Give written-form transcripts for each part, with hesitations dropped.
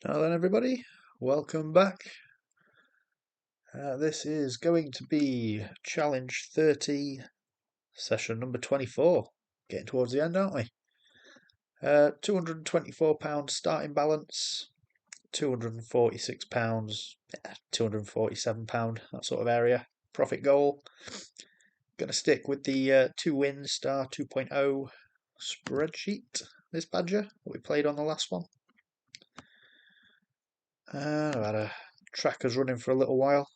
Now then, everybody, welcome back. This is going to be Challenge 30, session number 24. Getting towards the end, aren't we? £224 starting balance, £246, £247, that sort of area. Profit goal. Going to stick with the 2-win star 2.0 spreadsheet, this badger, that we played on the last one. I've had a trackers running for a little while.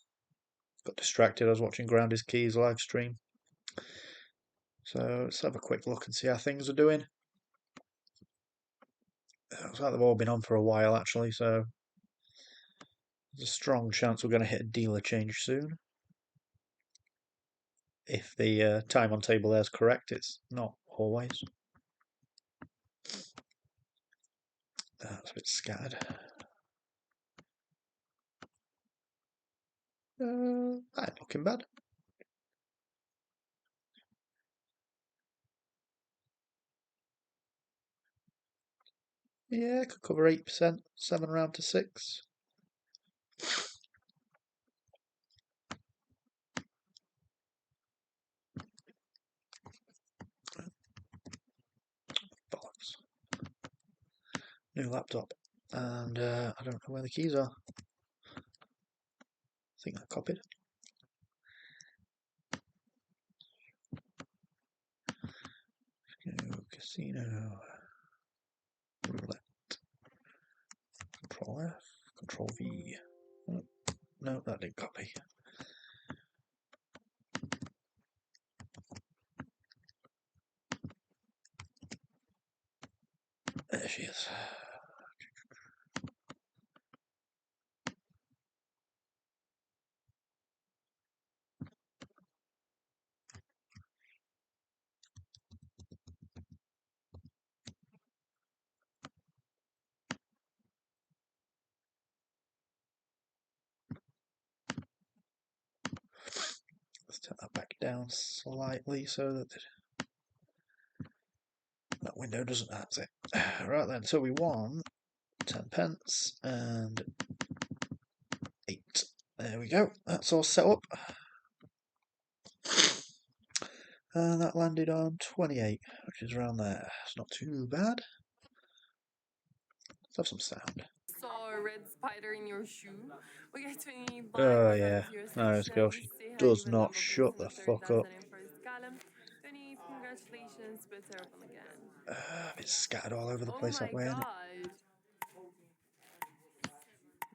Got distracted. I was watching Grounded Keys live stream. So let's have a quick look and see how things are doing. Looks like they've all been on for a while actually, so there's a strong chance we're going to hit a dealer change soon. If the time on table there is correct, it's not always. That's a bit scattered. That ain't looking bad. Yeah, could cover 8%, 7 round to 6. Bollocks. New laptop. And I don't know where the keys are. I think they're copied. Casino. Roulette. Control F. Control V. Oh, no, that didn't copy. There she is. Let's turn that back down slightly so that that window doesn't. That's it. Right then, so we won 10 pence and 8. There we go. That's all set up. And that landed on 28, which is around there. It's not too bad. Let's have some sound. Saw a red spider in your shoe. We get 20 Oh, blinds yeah. out of your No, this section. girl, she Say hi, does even not number place shut in the the third fuck up. dozen in first column. 20, congratulations, but open again. A bit scattered all over the Oh place my that way, isn't it? god.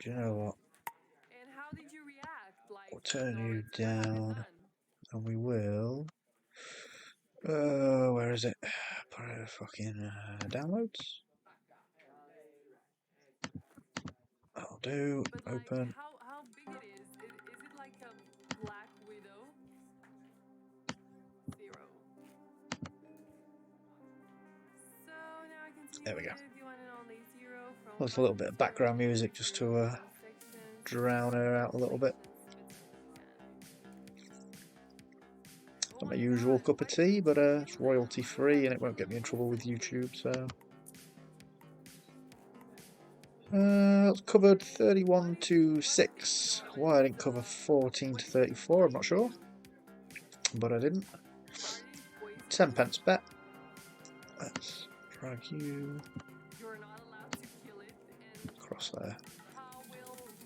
Do you know what? And how did you react? Like, We'll turn ignore you it? What have you down done? and we will. Where is it? Fucking downloads. That'll do. But like, Open. how big it is? Is it like a Black Widow? 0. So now I can There we go. the one and only 0 from Well, it's a little bit of background music just to drown her out a little bit. Not my usual cup of tea, but it's royalty free and it won't get me in trouble with YouTube, so. It's covered 31 to 6. Why I didn't cover 14 to 34, I'm not sure. But I didn't. 10 pence bet. Let's drag you across there.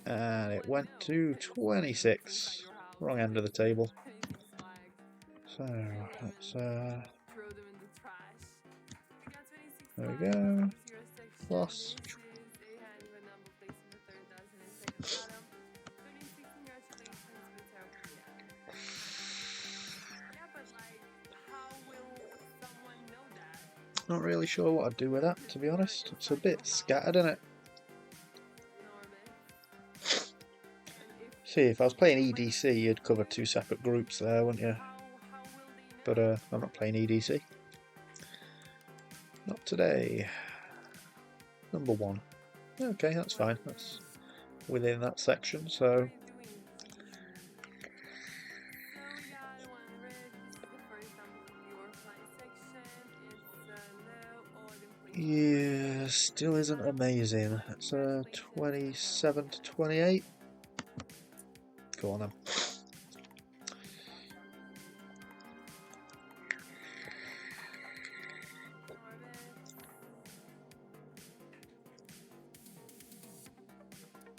And it went to 26. Wrong end of the table. So let's there we go. Plus. Not really sure what I'd do with that, to be honest. It's a bit scattered, isn't it? See, if I was playing EDC, you'd cover 2 separate groups there, wouldn't you? But I'm not playing EDC. Not today. Number 1. Okay, that's fine. That's within that section, so. Yeah, Still isn't amazing. It's 27 to 28. Go on then.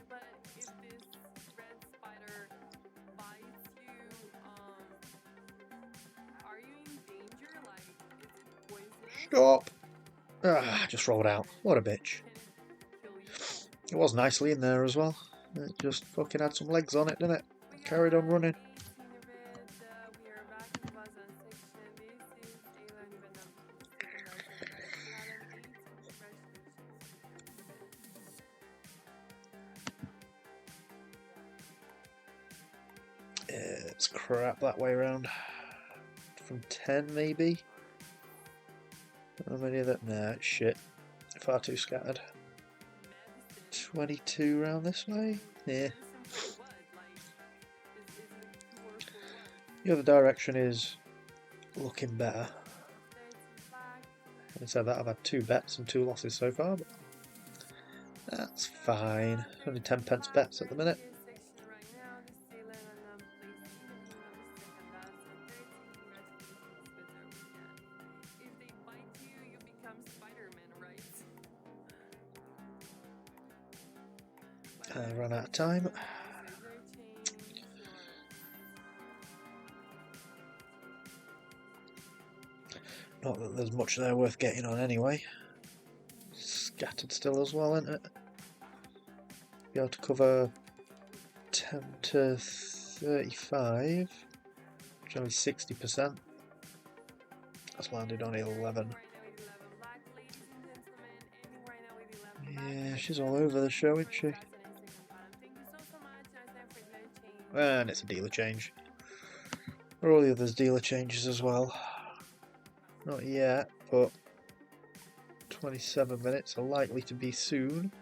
But if this red spider bites you, are you in danger? Like, is it poisonous? Stop! Ah, just rolled out. What a bitch. Can it kill you? It was nicely in there as well. It just fucking had some legs on it, didn't it? Carried on running. We are back in the Bazan section. This is Ayla and Venom. It's crap that way around. From 10 maybe? How many of that? Nah, it's shit. Far too scattered. 22 round this way? Yeah. The other direction is looking better. Having said that, I've had 2 bets and 2 losses so far, but that's fine. Only 10 pence bets at the minute. I ran out of time. Not that there's much there worth getting on anyway. Scattered still as well, isn't it? Be able to cover 10 to 35, which is only 60%. That's landed on 11. Yeah, she's all over the show, isn't she? And it's a dealer change. Are all the others dealer changes as well? Not yet, but 27 minutes are likely to be soon.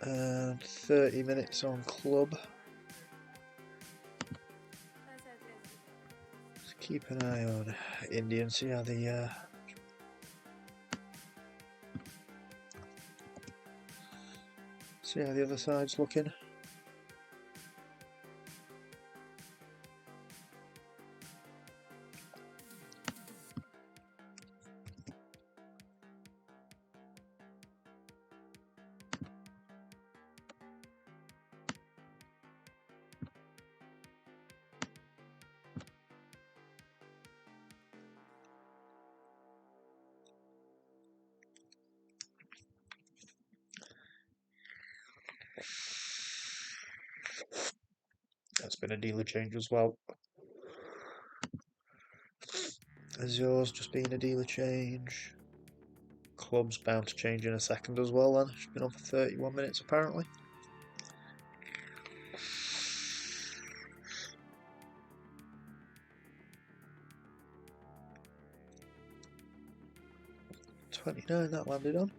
And 30 minutes on club. Let's keep an eye on Indian, see how the other side's looking. That's been a dealer change as well. Has yours just been a dealer change? Club's bound to change in a second as well then. It's been on for 31 minutes apparently. $29 that landed on.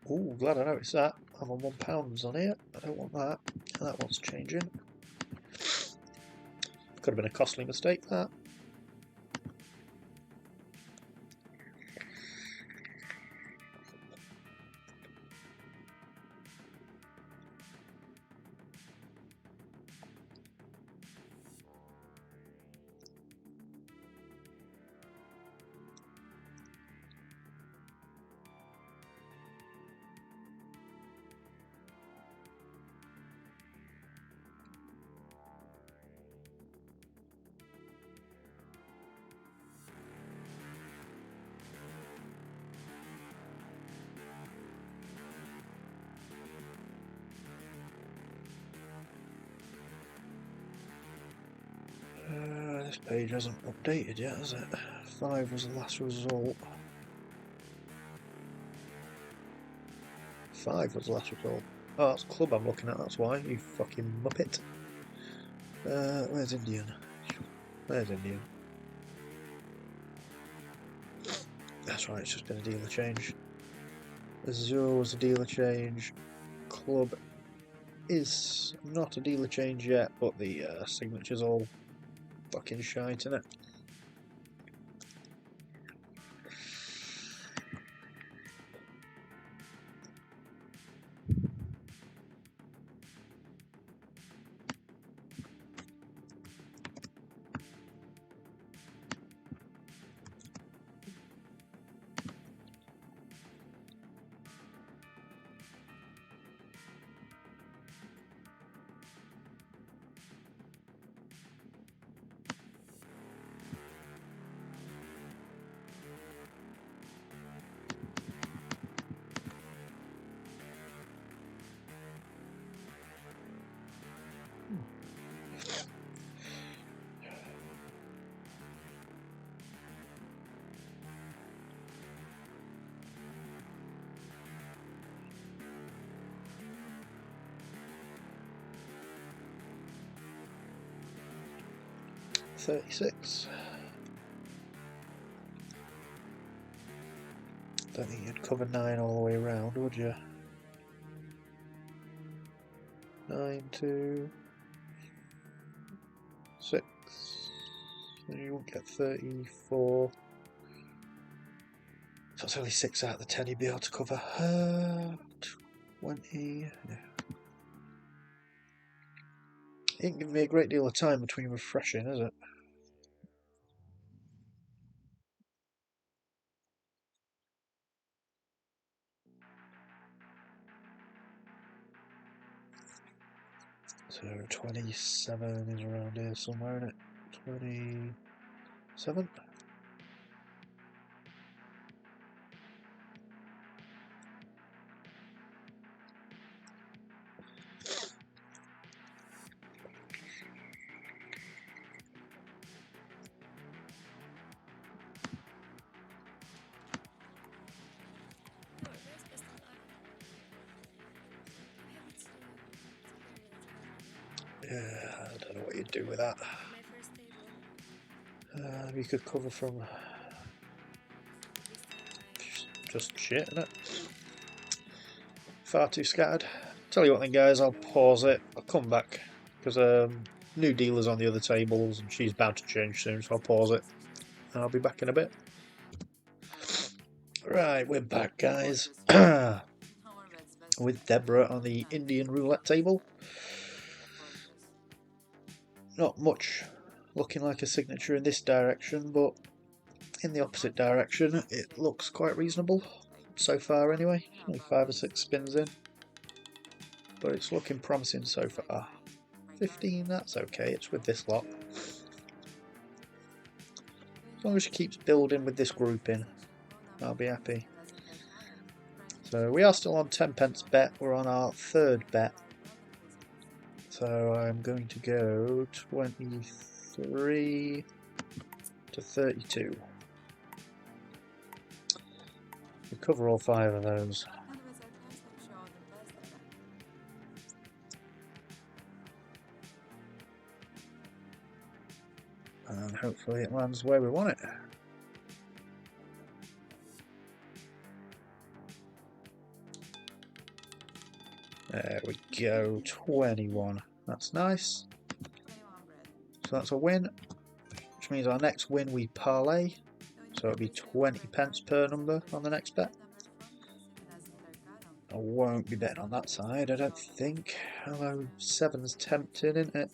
Ooh, glad I noticed that. I'm on £1 on here. I don't want that. That one's changing. Could have been a costly mistake, that. This page hasn't updated yet, has it? 5 was the last result. 5 was the last result. Oh, that's club I'm looking at, that's why, you fucking muppet. Where's Indian? Where's Indian? That's right, it's just been a dealer change. Azure was a dealer change. Club is not a dealer change yet, but the signature's all fucking shite, innit? $36. Don't think you'd cover 9 all the way around, would you? 9 to 6. You won't get 34. So it's only 6 out of the 10 you'd be able to cover. 20. Yeah. It ain't giving me a great deal of time between refreshing, is it? So 27 is around here somewhere, isn't it? 27? Yeah, I don't know what you'd do with that. You could cover from just shit, isn't it? Far too scattered. Tell you what then, guys, I'll pause it. I'll come back because new dealer's on the other tables and she's bound to change soon, so I'll pause it and I'll be back in a bit. Right, we're back, guys. With Deborah on the Indian roulette table. Not much looking like a signature in this direction, but in the opposite direction it looks quite reasonable so far anyway. Only 5 or 6 spins in, but it's looking promising so far. 15, that's okay, it's with this lot. As long as she keeps building with this grouping, I'll be happy. So we are still on 10 pence bet, we're on our third bet. So I'm going to go 23 to 32. We cover all 5 of those. And hopefully it lands where we want it. There we go, 21. That's nice. So that's a win, which means our next win we parlay. So it'll be 20 pence per number on the next bet. I won't be betting on that side, I don't think. Although 7's tempting, isn't it?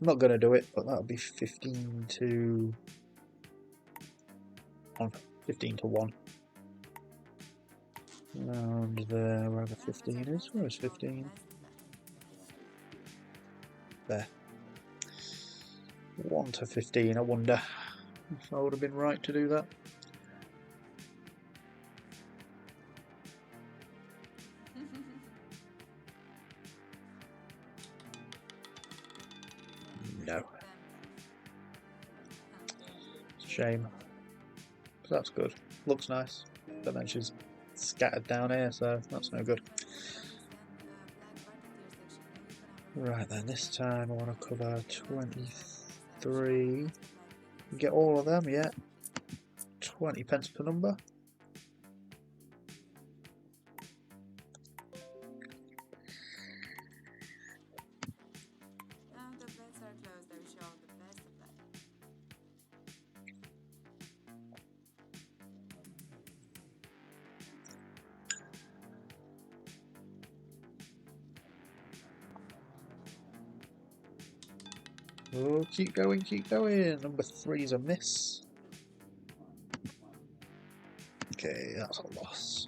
I'm not going to do it, but that'll be 15 to 1. 15 to 1. Around there, wherever 15 is. Where's 15? There. 1 to 15, I wonder if I would have been right to do that. No. It's a shame. So that's good. Looks nice. But then she's scattered down here, so that's no good. Right then, this time I want to cover 23. Get all of them, yeah. 20 pence per number. Now the bets are closed. I will show the best of luck. Oh, keep going, keep going. Number 3 is a miss. Okay, that's a loss.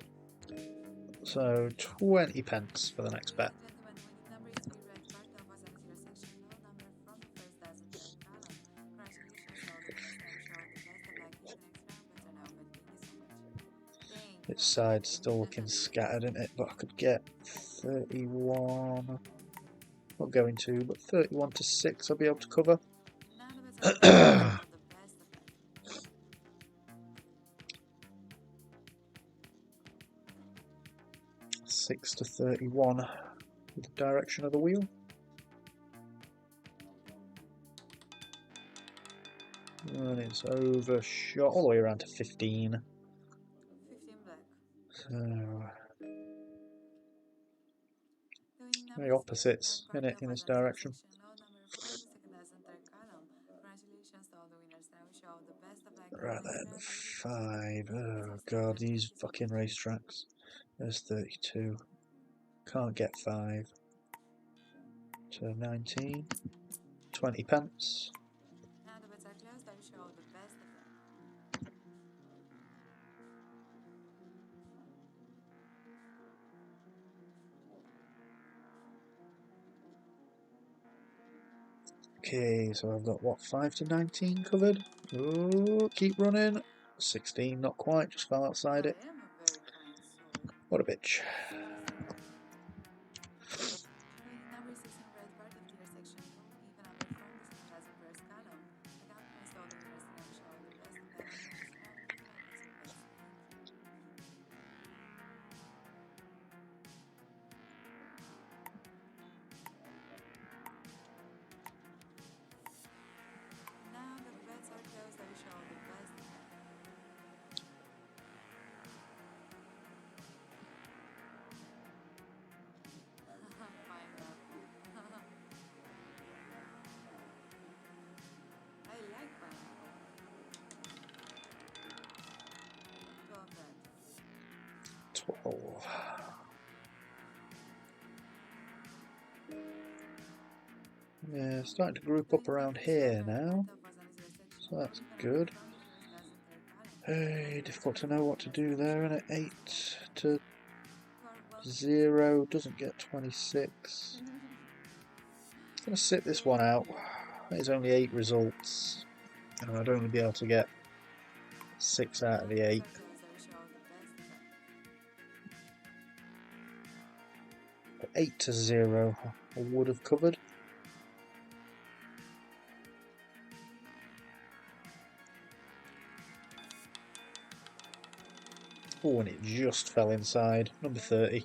So 20 pence for the next bet. Its side's still looking scattered in it, but I could get 31. Not going to, but 31 to 6 I'll be able to cover. 6 to 31 with the direction of the wheel. And it's overshot all the way around to 15. 15 black. So very opposites in it in this direction. Right then, 5. Oh god, these fucking racetracks. There's 32. Can't get 5. So 19. 20 pence. Now the bets are closed. I will show the best of luck. Okay, so I've got what, 5 to 19 covered? Oh, keep running. 16, not quite, just fell outside it. I am a very kind soul. What a bitch. Number 6 in red part of the intersection. Even number from the second has a first column. The company stole the winners and I'm showing the best of luck. Now the bets are closed. I will show the best of luck. I like pineapple. 12 red. 12. Yeah, starting to group up around here now, so that's good. Hey, difficult to know what to do there, and 8 to 0 doesn't get 26. Gonna sit this one out. There's only 8 results, and I'd only be able to get 6 out of the 8. But 8 to 0 I would have covered. Oh, and it just fell inside. Number 30.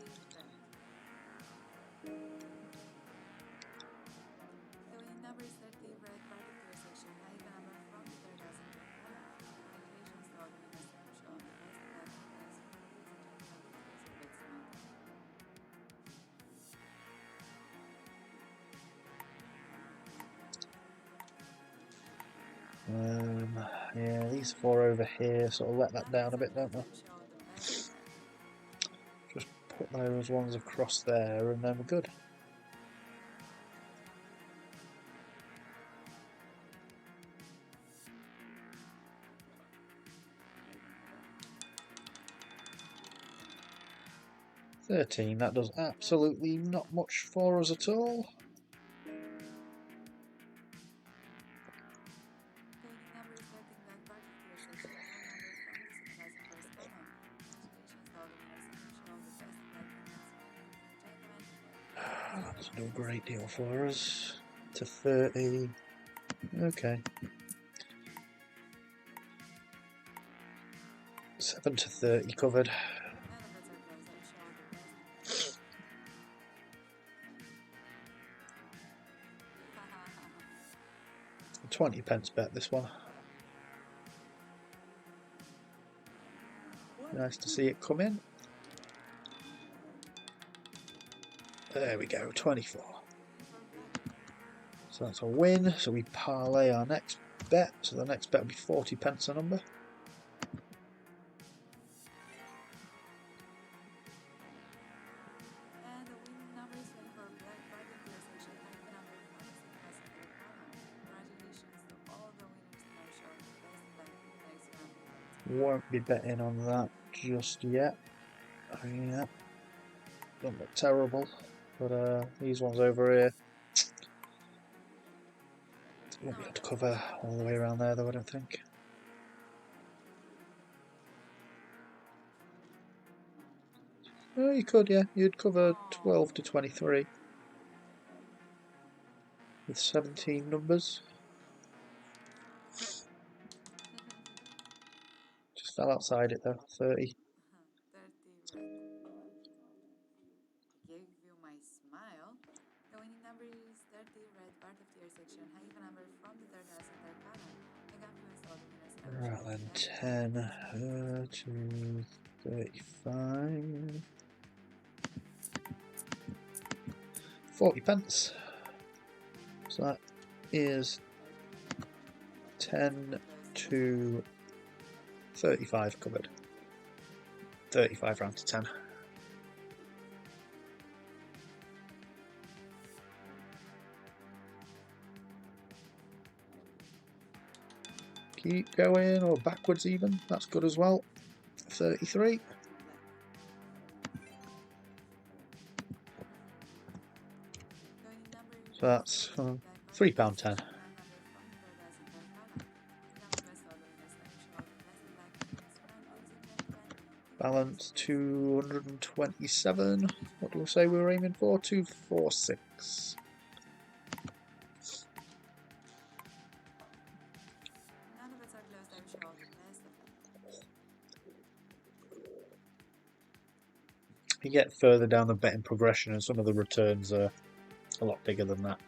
Yeah, these 4 over here sort of let that down a bit, don't they? Just put those ones across there and then we're good. $13, that does absolutely not much for us at all. That doesn't do a great deal for us. To 30. Okay. 7 to 30 covered. 20 pence bet this one. Nice to see it come in. There we go, 24. So that's a win. So we parlay our next bet. So the next bet will be 40 pence a number. And the winning number is 24 black card in the section. Happy number 46 plus the third column. Congratulations to all the winners in our show. Best of luck in the next round. Won't be betting on that just yet. Yeah, don't look terrible. But these ones over here won't be able to cover all the way around there though, I don't think. Oh, you could, yeah. You'd cover 12 to 23 with 17 numbers. Just fell outside it though, 30. 30 red. Gave you my smile. The winning number is 30 red part of the section. High even number from the third house and third column. I got you all the winners in our Right show. then, 10 to 35. 40 pence. So that is 10 to 35 covered. 35 round to 10. Keep going, or backwards even, that's good as well. 33. So that's £3.10. Balance 227. What do we say we were aiming for? 246. You get further down the betting progression and some of the returns are a lot bigger than that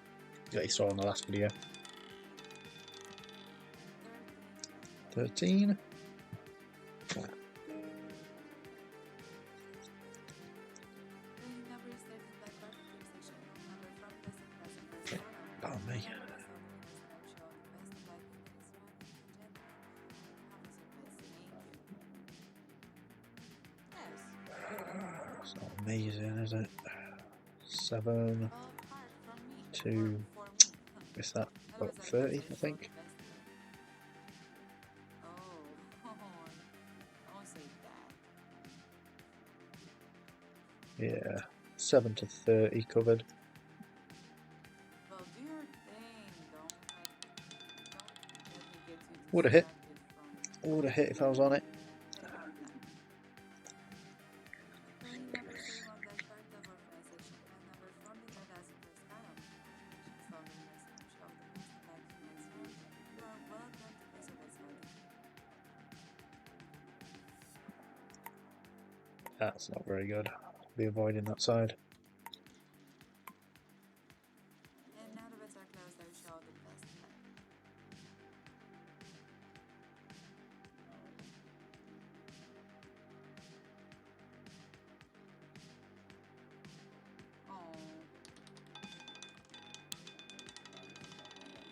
you saw in the last video. 13. Pardon me. It's not amazing, is it? 7 to, what's that, about 30, I think. Yeah, 7 to 30 covered. Would have hit. Would have hit if I was on it. That's not very good. I'll be avoiding that side. And now the bets are closed. I will show the best bet. Oh.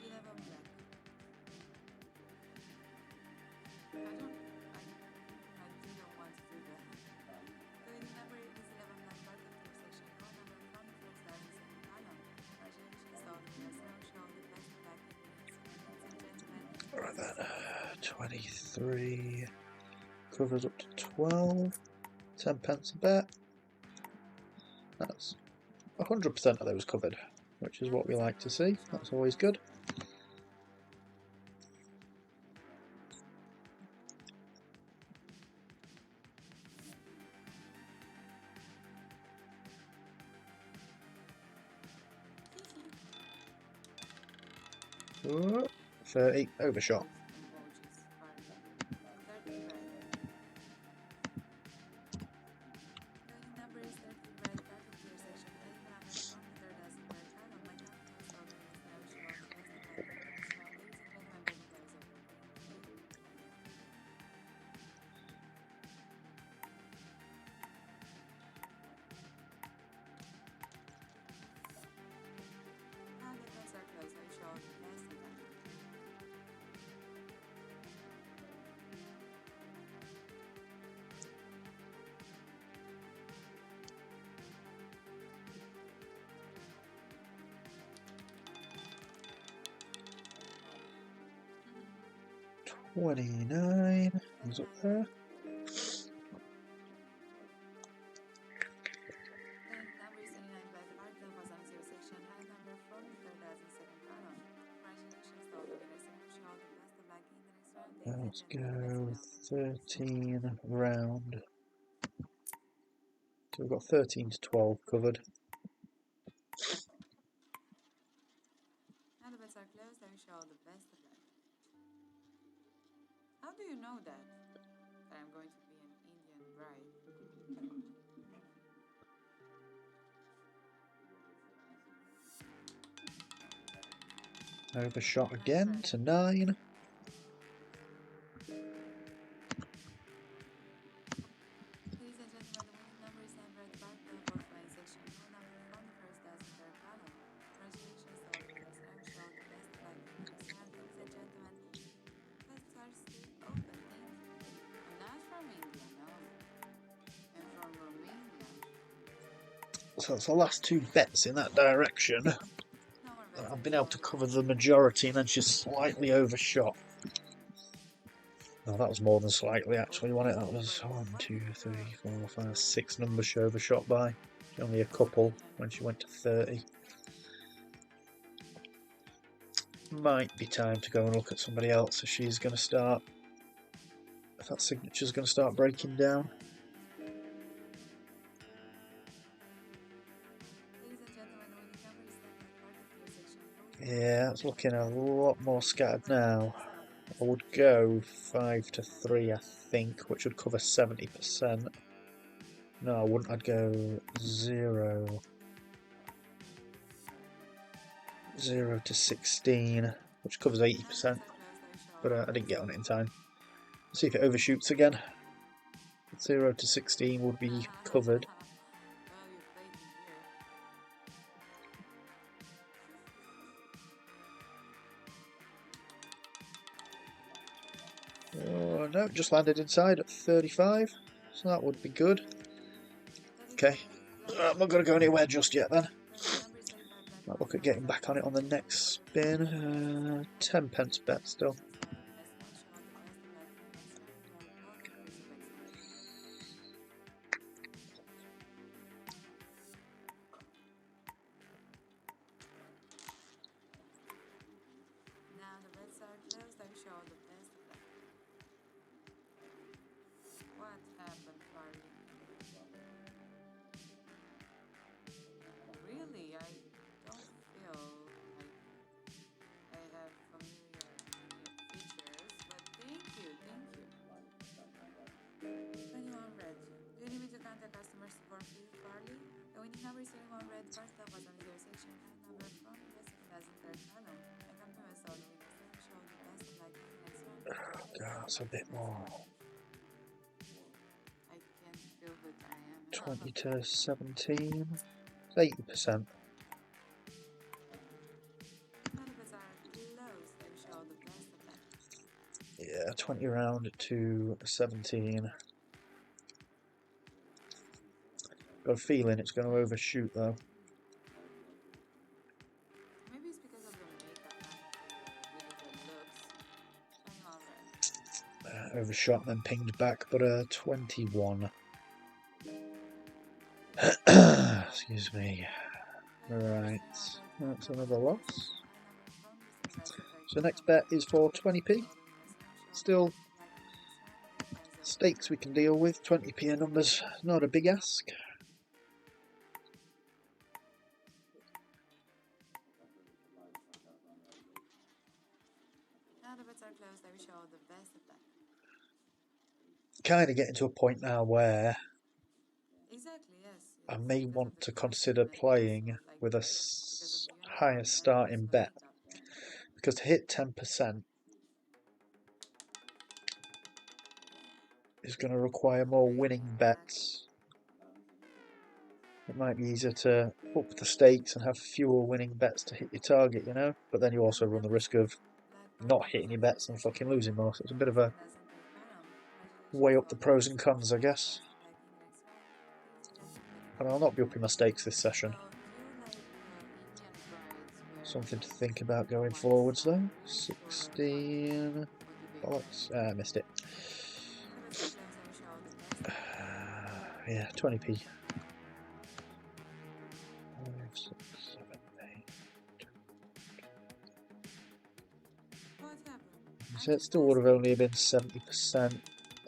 11 black. I didn't want to do that. The winning number is 11 black part of the section. All number from the first house and second column. Congratulations to all the winners. Now show the best black in minutes. Ladies and gentlemen. Alright then, 23 covers up to 12. 10 pence a bet. That's 100% of those covered, which is what we like to see. That's always good. Oh, 30 overshot. 29 is up there. Then number 79 by the Art was on zero section. High number from the third as in second column. Congratulations to all the winners and wish you all the best of luck in the next round. Let's go 13 round. So we've got 13 to 12 covered. Now the bets are closed. I wish you all the best of luck. How do you know that I'm going to be an Indian bride? Overshot again to 9. Ladies and gentlemen, the winning number is number at the back of the fourth line section. No number from the first as in third column. Congratulations to all the winners and I wish you all the best of luck in the next round. Ladies and gentlemen, bets are still open. I'm not from India, no. I'm from Romania. So it's the last 2 bets in that direction. No more bets. I've been able to cover the majority and then she's slightly overshot. Oh, that was more than slightly actually, wasn't it? That was 1, 2, 3, 4, 5, 6 numbers she overshot by. Only a couple when she went to 30. Might be time to go and look at somebody else if she's going to start. If that signature's going to start breaking down. Yeah, it's looking a lot more scattered now. I would go 5 to 3, I think, which would cover 70%. No, I wouldn't. I'd go 0 to 16, which covers 80%. But I didn't get on it in time. Let's see if it overshoots again. 0 to 16 would be covered. Oh no, just landed inside at 35, so that would be good. Okay, I'm not going to go anywhere just yet then. Might look at getting back on it on the next spin. 10 pence bet still. Now the bets are closed. I wish you all the best of luck. What happened, Farley? Really, I don't feel like I have familiar features, but thank you. 21 red. Do you need me to contact customer support, please, Farley? The winning number is 21 red. First up was on zero section. High number from the second as in third column. I compliments all the winners and wish you all the best of luck in the next one. God, that's a bit more. I can't feel that I am. 20 to 17. 80%. Yeah, 20 round to 17. Got a feeling it's going to overshoot though. Maybe it's because of the makeup, really good looks. Overshot and then pinged back, but 21. Excuse me. Right, that's another loss. So next bet is for 20p. Still stakes we can deal with. 20p a number's not a big ask. Now the bets are closed. I wish you all the best of luck. Kind of getting to a point now where Exactly, yes. I may want to consider playing with a higher starting bet, because to hit 10% is going to require more winning bets. It might be easier to up the stakes and have fewer winning bets to hit your target, you know, but then you also run the risk of not hitting your bets and fucking losing more, so it's a bit of a weigh up the pros and cons, I guess. And I'll not be upping my stakes this session. Something to think about going forwards though. 16. Bollocks. Missed it. Yeah, 20p. 5, 6, 7, 8. What happened? So it still would have only been 70%,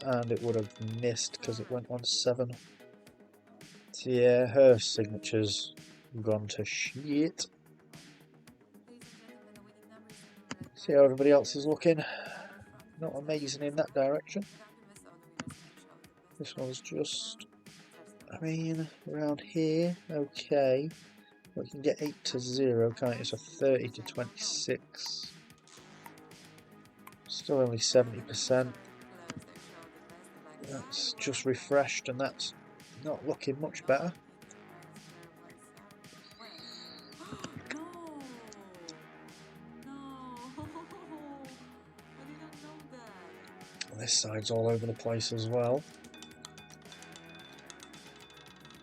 and it would have missed because it went on 7. So yeah, her signature's gone to shit. Ladies and gentlemen, the winning number is the number See how everybody else is looking. from the Not first amazing in that direction. document saw the winners and showed the best This one's just, first I mean, around here, okay. We can get 8 to 0, can't you? So 30 to 26. Still only 70%. That's just refreshed, and that's not looking much better. No! No! I didn't know that. This side's all over the place as well.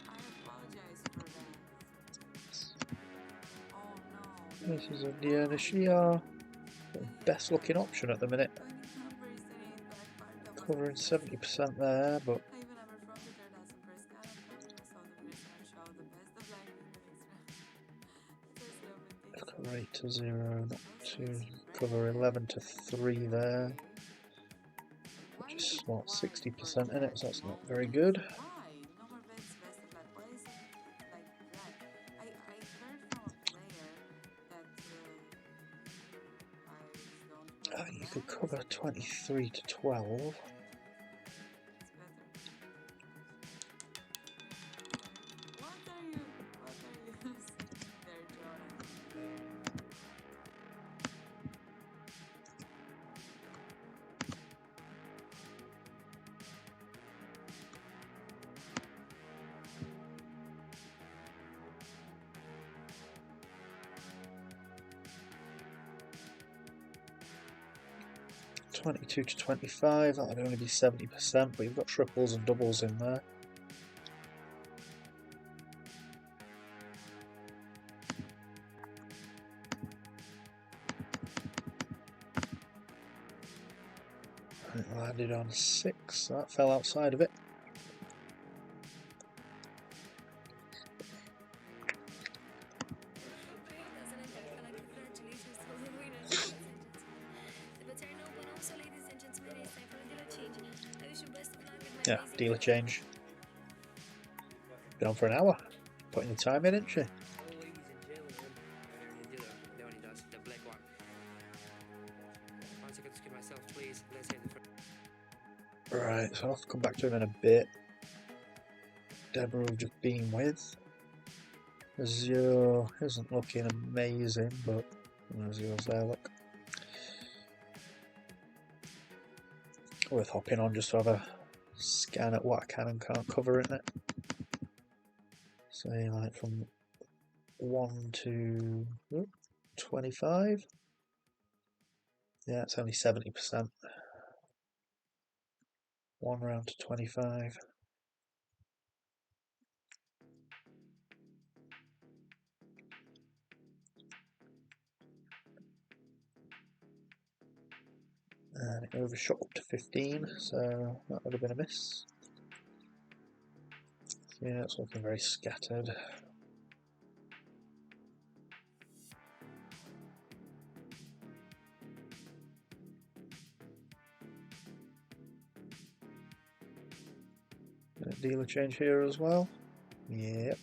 I apologize for that. Oh no. This is Indiana Shia. Best looking option at the minute. Winning number is the red part that was Covering 70% there, but even number from the 3000 per scan and saw the winners and show the best of black winners. cover 8 to 0, not to cover 11 to 3 there. Which is what, 60% in it, so that's not very good. Why? No more bets best of black. Why is it like black? I heard from a player that I don't You could cover 23 to 12. it's better. What are you there, Jordan? 22 to 25, that would only be 70%, but you've got triples and doubles in there. It landed on 6, so that fell outside of it. Yeah, dealer change. Been on for an hour. Putting the time in, didn't she? Right, so I'll have to come back to him in a bit. Deborah we've just been with. Azure isn't looking amazing, but Azure's there, look. Worth hopping on just to have a scan at what I can and can't cover, isn't it? Say like from 1 to 25. Yeah, it's only 70%. 1 round to 25. And it overshot up to 15, so that would have been a miss. Yeah, it's looking very scattered. Dealer change here as well. Yep.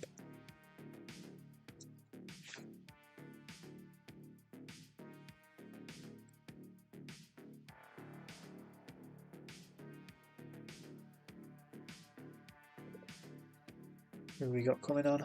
Who we got coming on?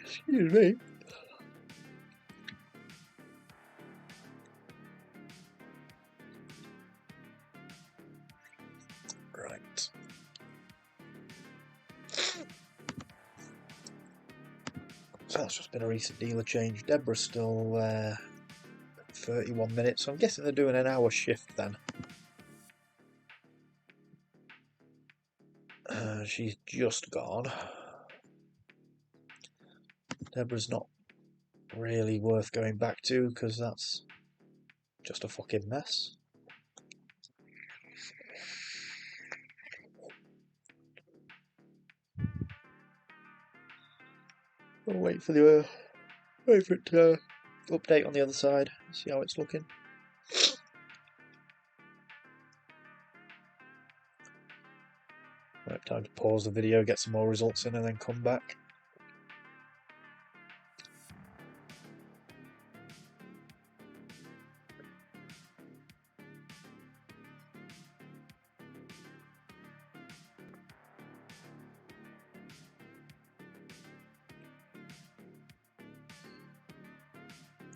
Excuse me. Right. So that's just been a recent dealer change. Deborah's still 31 minutes, so I'm guessing they're doing an hour shift then. She's just gone. Deborah's not really worth going back to because that's just a fucking mess. I'll wait for it to update on the other side, see how it's looking. Right, time to pause the video, get some more results in and then come back.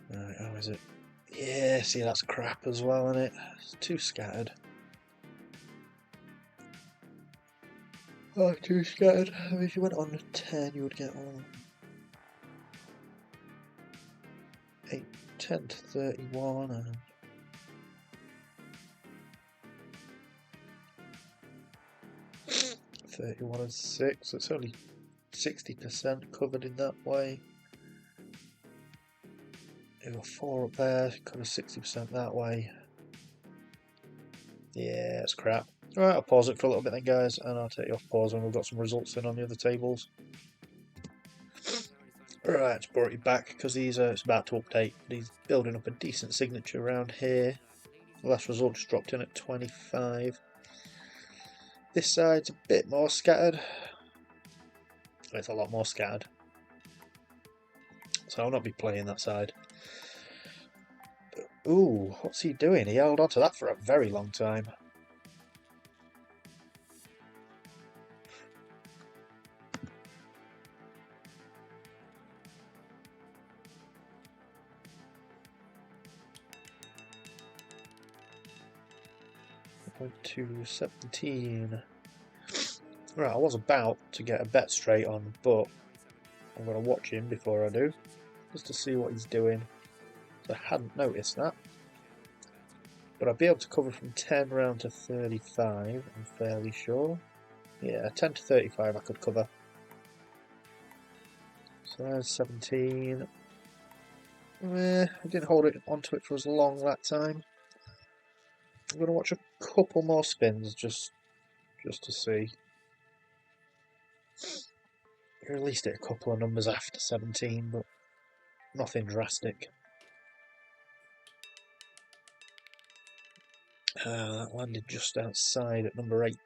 Right, how is it? Yeah, see that's crap as well, isn't it? It's too scattered. Oh, too scattered. I mean, if you went on 10, you would get all 8, 10 to 31 and 31 and 6. It's only 60% covered in that way. You've got 4 up there, cover 60% that way. Yeah, it's crap. Alright, I'll pause it for a little bit then, guys, and I'll take you off pause when we've got some results in on the other tables. Right, it's brought you back because it's about to update. He's building up a decent signature around here. The last result just dropped in at 25. This side's a bit more scattered. It's a lot more scattered. So I'll not be playing that side. But, ooh, what's he doing? He held on to that for a very long time. To 17. Right, I was about to get a bet straight on, but I'm going to watch him before I do, just to see what he's doing. So I hadn't noticed that. But I'd be able to cover from 10 round to 35, I'm fairly sure. Yeah, 10 to 35 I could cover. So there's 17. I didn't hold it onto it for as long that time. I'm going to watch a couple more spins just to see. You released it a couple of numbers after 17, but nothing drastic. That landed just outside at number 8.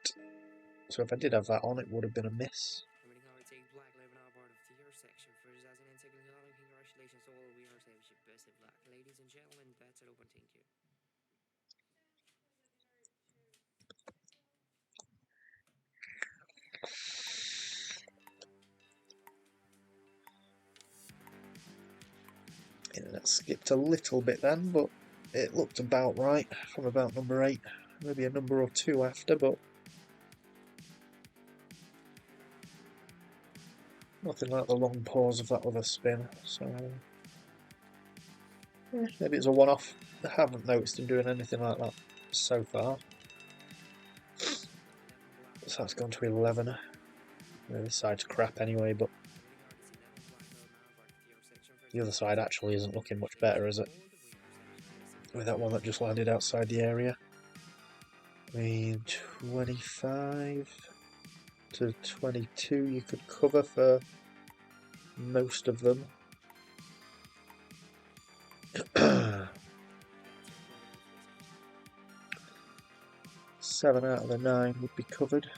So if I did have that on, it would have been a miss. Yeah, that skipped a little bit then, but it looked about right from about number 8. Maybe a number or 2 after, but nothing like the long pause of that other spin. So yeah, maybe it's a one-off. I haven't noticed him doing anything like that so far. So that's gone to 11. Yeah, this side's crap anyway, but the other side actually isn't looking much better, is it? With that one that just landed outside the area. I mean, 25 to 22 you could cover for most of them. 7 out of the 9 would be covered.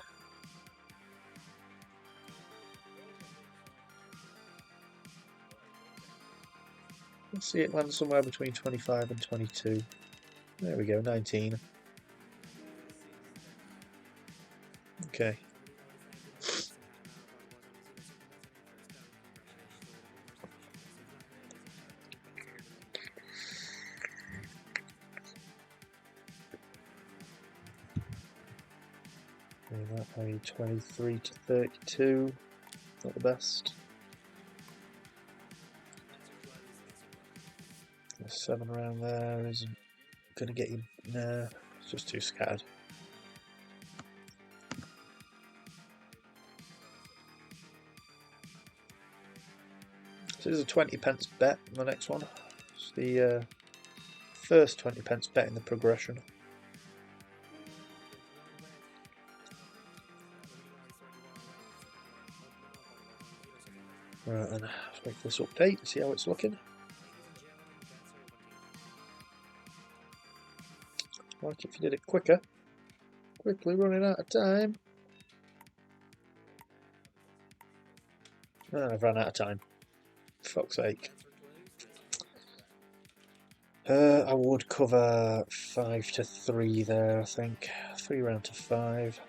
Let's see it land somewhere between 25 and 22. There we go, 19. Okay. That way 23 to 32, not the best. 7 around there isn't going to get you. No, it's just too scattered. So there's a 20p bet on the next one. It's the first 20p bet in the progression. Right then, let's make this update, see how it's looking. Like if you did it quicker. Quickly running out of time. I've run out of time. Fuck's sake. I would cover 5 to 3 there, I think. 3 round to 5.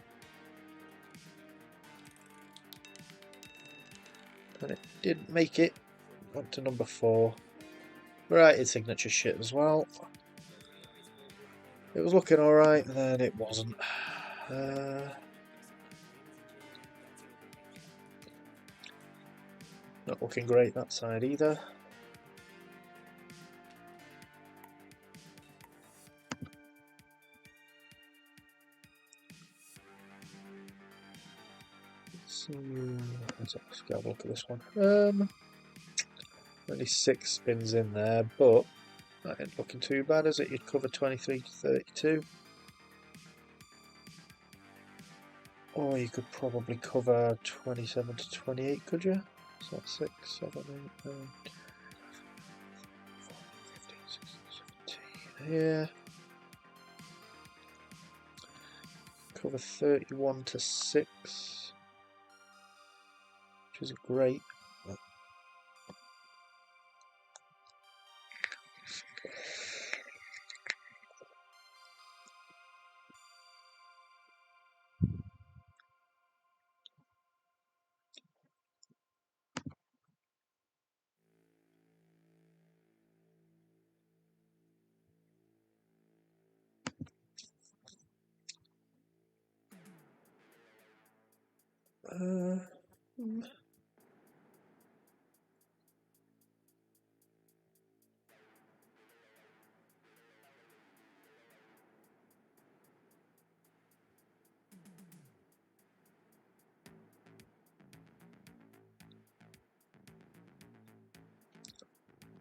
And it didn't make it. Went to number 4. Right, signature shit as well. It was looking alright, then it wasn't. Not looking great that side either. Let's have a look at this one. Only 6 spins in there, but that ain't looking too bad, is it? You'd cover 23 to 32. Or you could probably cover 27 to 28, could you? So that's 6, 7, 8, 9, 15, 16, 17. Yeah. Cover 31 to 6. Which is great.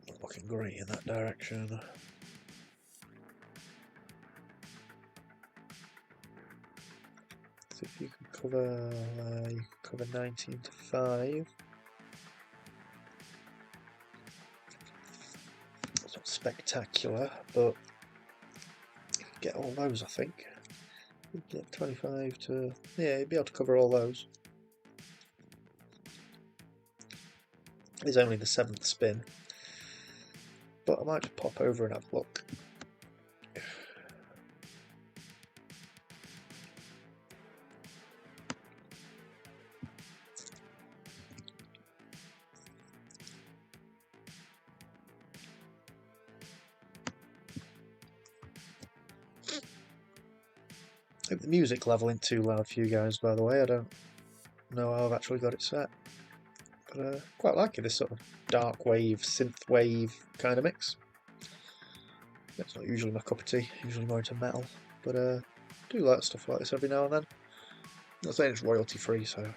Not looking great in that direction. So if you can cover 19 to 5. It's not spectacular, but you can get all those, I think. You get 25 to, yeah, you'd be able to cover all those. It's only the 7th spin, but I might just pop over and have a look. I think the music level isn't too loud for you guys, by the way. I don't know how I've actually got it set, but quite like it, this sort of dark wave, synth wave kind of mix. It's not usually my cup of tea, usually more into metal, but do like stuff like this every now and then. I'm not saying it's royalty free, so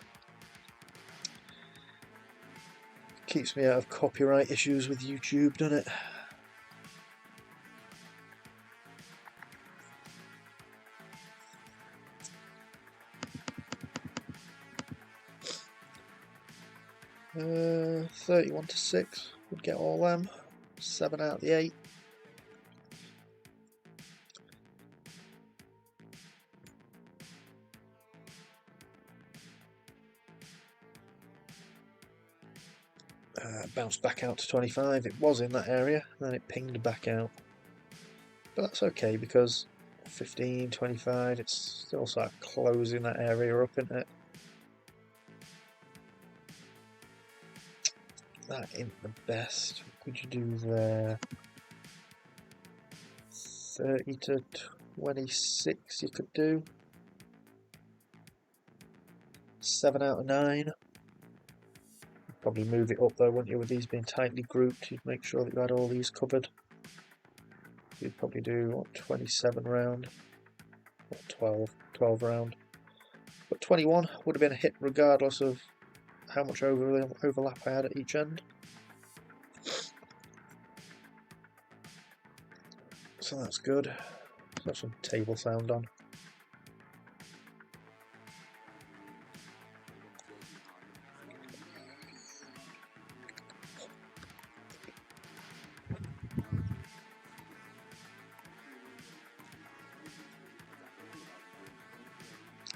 keeps me out of copyright issues with YouTube, doesn't it? Uh, 31 to 6 would get all them. 7 out of the 8. Bounced back out to 25. It was in that area, then it pinged back out. But that's okay because 15, 25, it's still sort of closing that area up, isn't it? That ain't the best. What could you do there? 30 to 26 you could do. 7 out of 9. Probably move it up though, wouldn't you? With these being tightly grouped, you'd make sure that you had all these covered. You'd probably do what, 27 round or 12 round. But 21 would have been a hit regardless of how much overlap I had at each end. So that's good. Got some table sound on.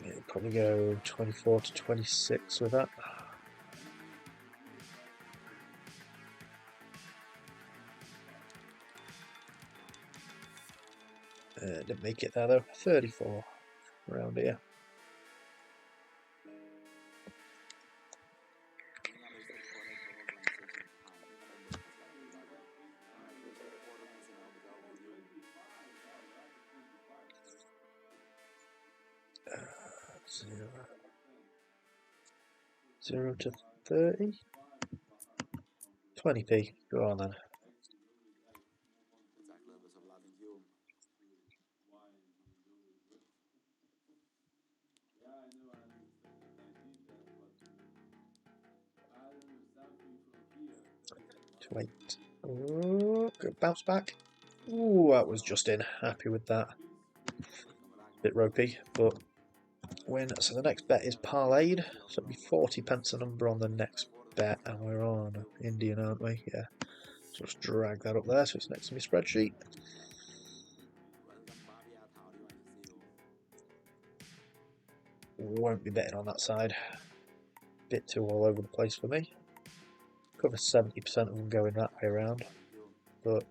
Yeah, probably go 24 to 26 with that. Didn't make it there though. 34 around here. Zero to 30. 20p. Go on then. Wait. Ooh, good bounce back. Ooh, that was just in. Happy with that. Bit ropey, but win. So the next bet is parlayed. So it'll be 40 pence a number on the next bet, and we're on Indian, aren't we? Yeah. So let's drag that up there so it's next to my spreadsheet. Won't be betting on that side. Bit too all over the place for me. Cover 70% of them going that way around, but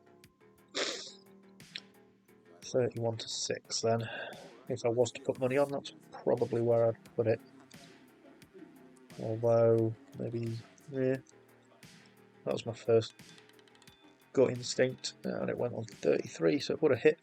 31 to 6 then. If I was to put money on, that's probably where I'd put it. Although, maybe, yeah, that was my first gut instinct, and it went on 33, so it would have hit.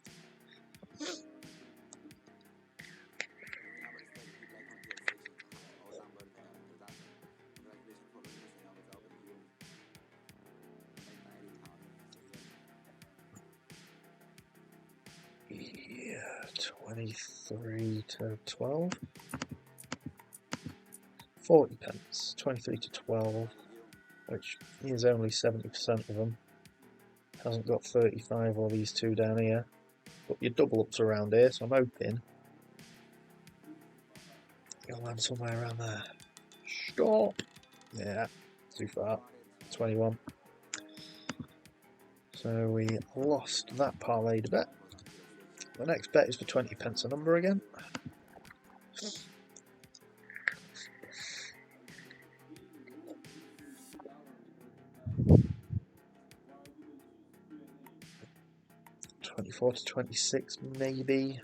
Yeah, 23 to 12. 40 pence, 23 to 12, which is only 70% of them. Hasn't got 35 or these two down here. But your double ups around here, so I'm hoping you'll land somewhere around there. Stop! Yeah, too far. 21. So we lost that parlayed bet. The next bet is for 20 pence a number again. $24 to 26 maybe,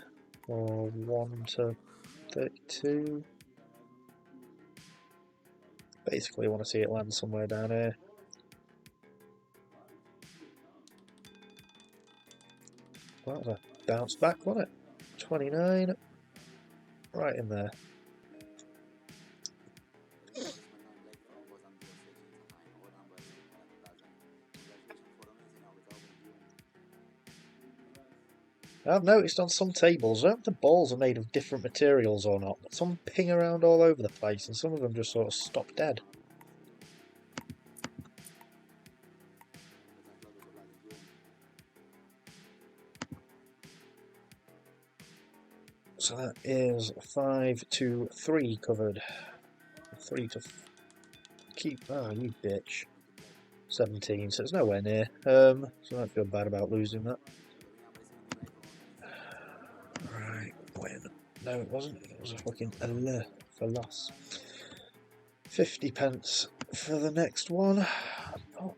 or 1 to 32. Basically I want to see it land somewhere down here. Well, that was a bounce back, wasn't it? 29, right in there. I've noticed on some tables, I don't know if the balls are made of different materials or not, but some ping around all over the place and some of them just sort of stop dead. So that is 5 to 3 covered. 3 to keep. Oh, you bitch. 17, so it's nowhere near. So I don't feel bad about losing that. Right, win. No, it wasn't. It was a fucking alert for loss. 50 pence for the next one. Oh.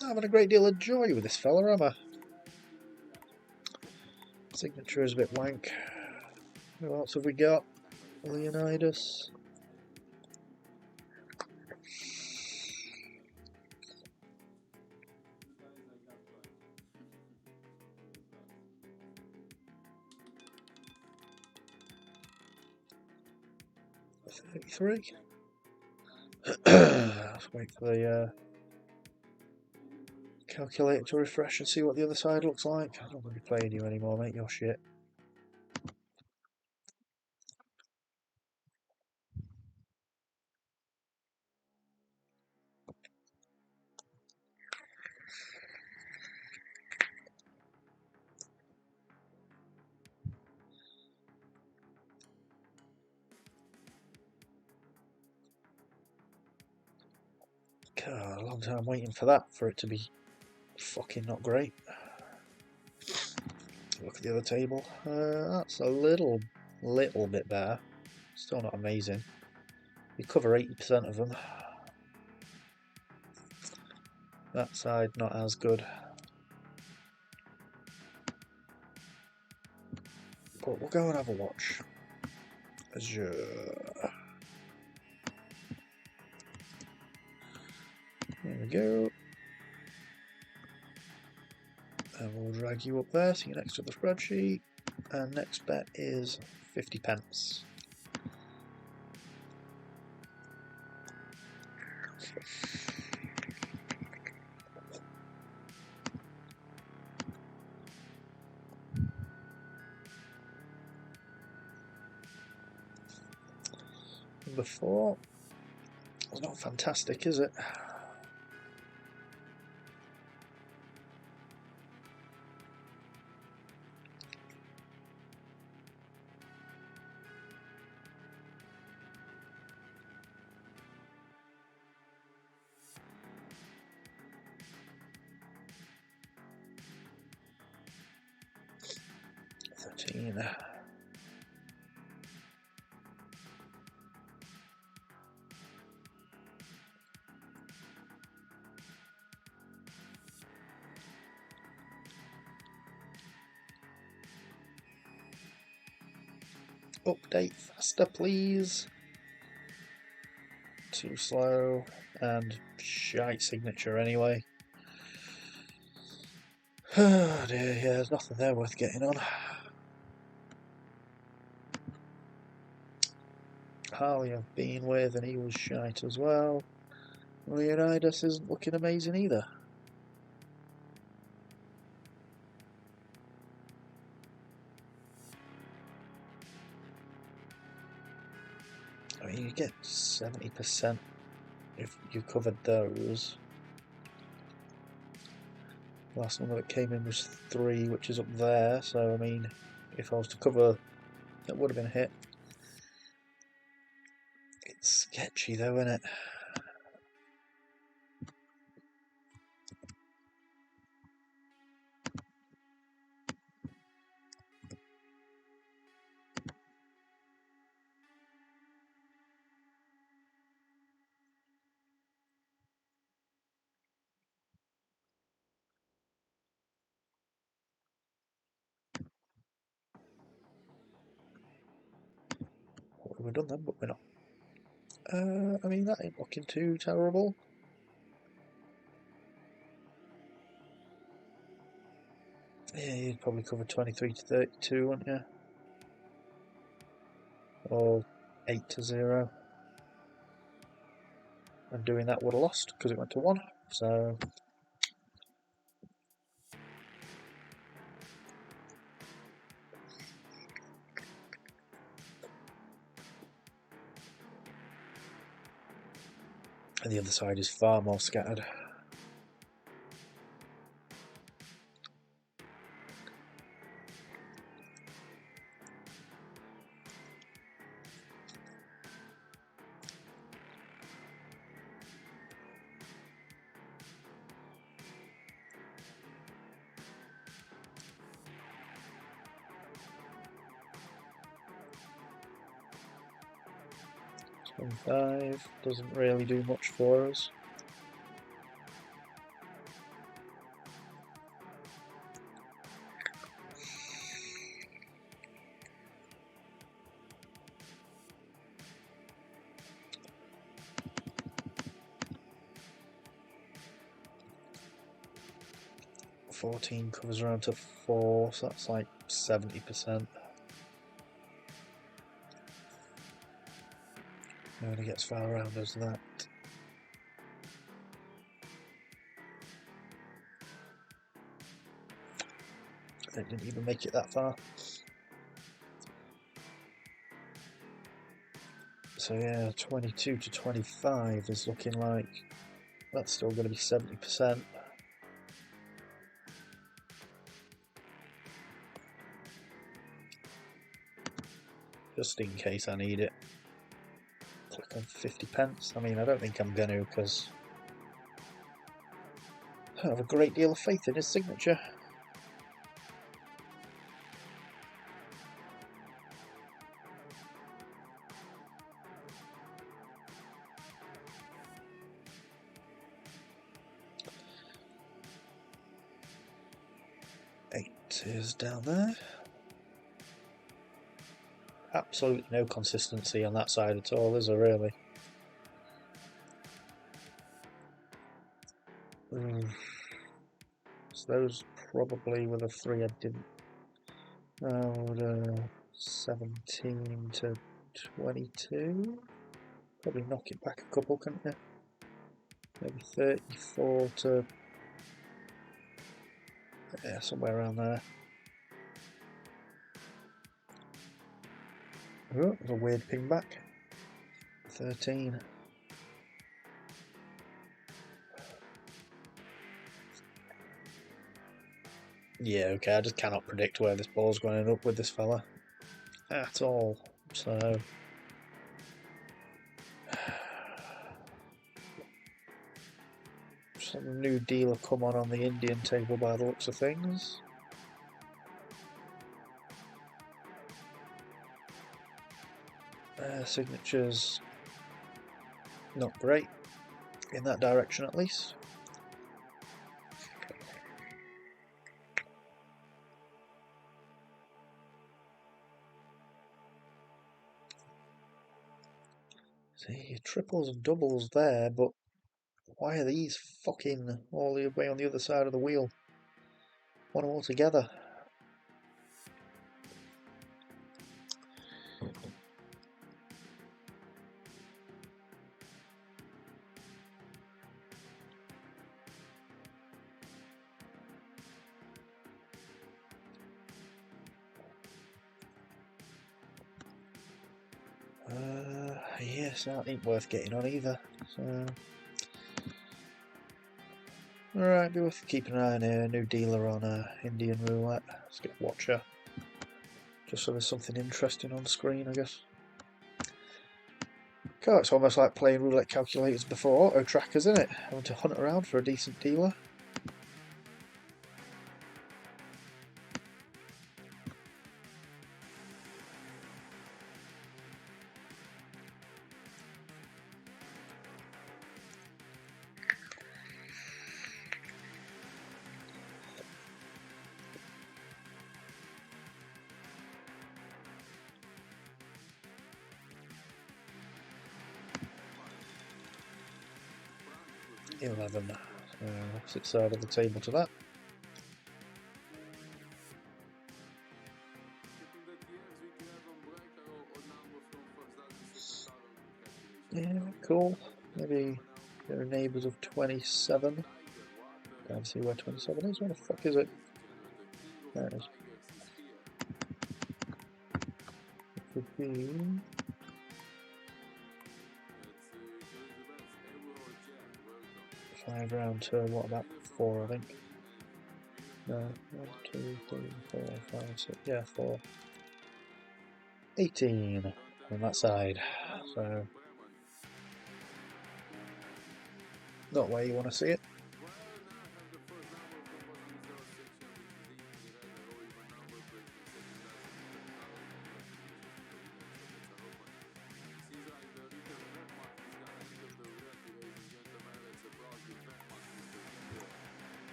I'm having a great deal of joy with this fella, am I? Signature is a bit wank. Who else have we got? Leonidas. $33. Let's wait for the Calculate to refresh and see what the other side looks like. I don't want to be playing you anymore, mate. You're shit. God, a long time waiting for that, for it to be fucking not great. Look at the other table. That's a little bit better. Still not amazing. We cover 80% of them. That side not as good. But we'll go and have a watch. Azure. There we go. And we'll drag you up there so you're next to the spreadsheet. And next bet is 50 pence. Number 4. It's not fantastic, is it? Update faster, please. Too slow and shite signature anyway. Oh dear, yeah, there's nothing there worth getting on. Harley I've been with and he was shite as well. Leonidas isn't looking amazing either. I mean, you get 70% if you covered those. Last number that came in was 3, which is up there, so I mean, if I was to cover, that would have been a hit. It's sketchy though, isn't it? What have we done then? But we're not. I mean, that ain't looking too terrible. Yeah, you'd probably cover 23 to 32, wouldn't you? Or 8 to 0. And doing that would have lost because it went to 1. So and the other side is far more scattered. $25 doesn't really do much for us. $14 covers around to 4, so that's like 70%. Nobody gets far around as that. It didn't even make it that far. So yeah, 22 to 25 is looking like that's still going to be 70%. Just in case I need it. Click on 50 pence. I mean, I don't think I'm going to, because I have a great deal of faith in his signature. Eight is down there. Absolutely no consistency on that side at all, is there really? So those probably were the three I didn't. 17 to 22. Probably knock it back a couple, couldn't you? Maybe 34 to, yeah, somewhere around there. Oh, there's a weird ping back. 13. Yeah, okay, I just cannot predict where this ball's going to end up with this fella at all. So some new dealer come on the Indian table by the looks of things. Signatures not great in that direction, at least. See, triples and doubles there, but why are these fucking all the way on the other side of the wheel? Want them all together? 'Yes, that ain't worth getting on either. So, alright, be worth keeping an eye on a new dealer on Indian roulette. Let's get Watcher. Just so there's something interesting on screen, I guess. God, it's almost like playing roulette calculators before auto trackers, isn't it? Having to hunt around for a decent dealer. Opposite side of the table to that. Yeah, cool. Maybe they're neighbours of 27. Can't see where 27 is. Where the fuck is it? There it is. It could be. 5 round to what, about 4, I think. No, 1, 2, 3, 4, 5, 6. Yeah, 4. 18 on that side. So, not where you want to see it.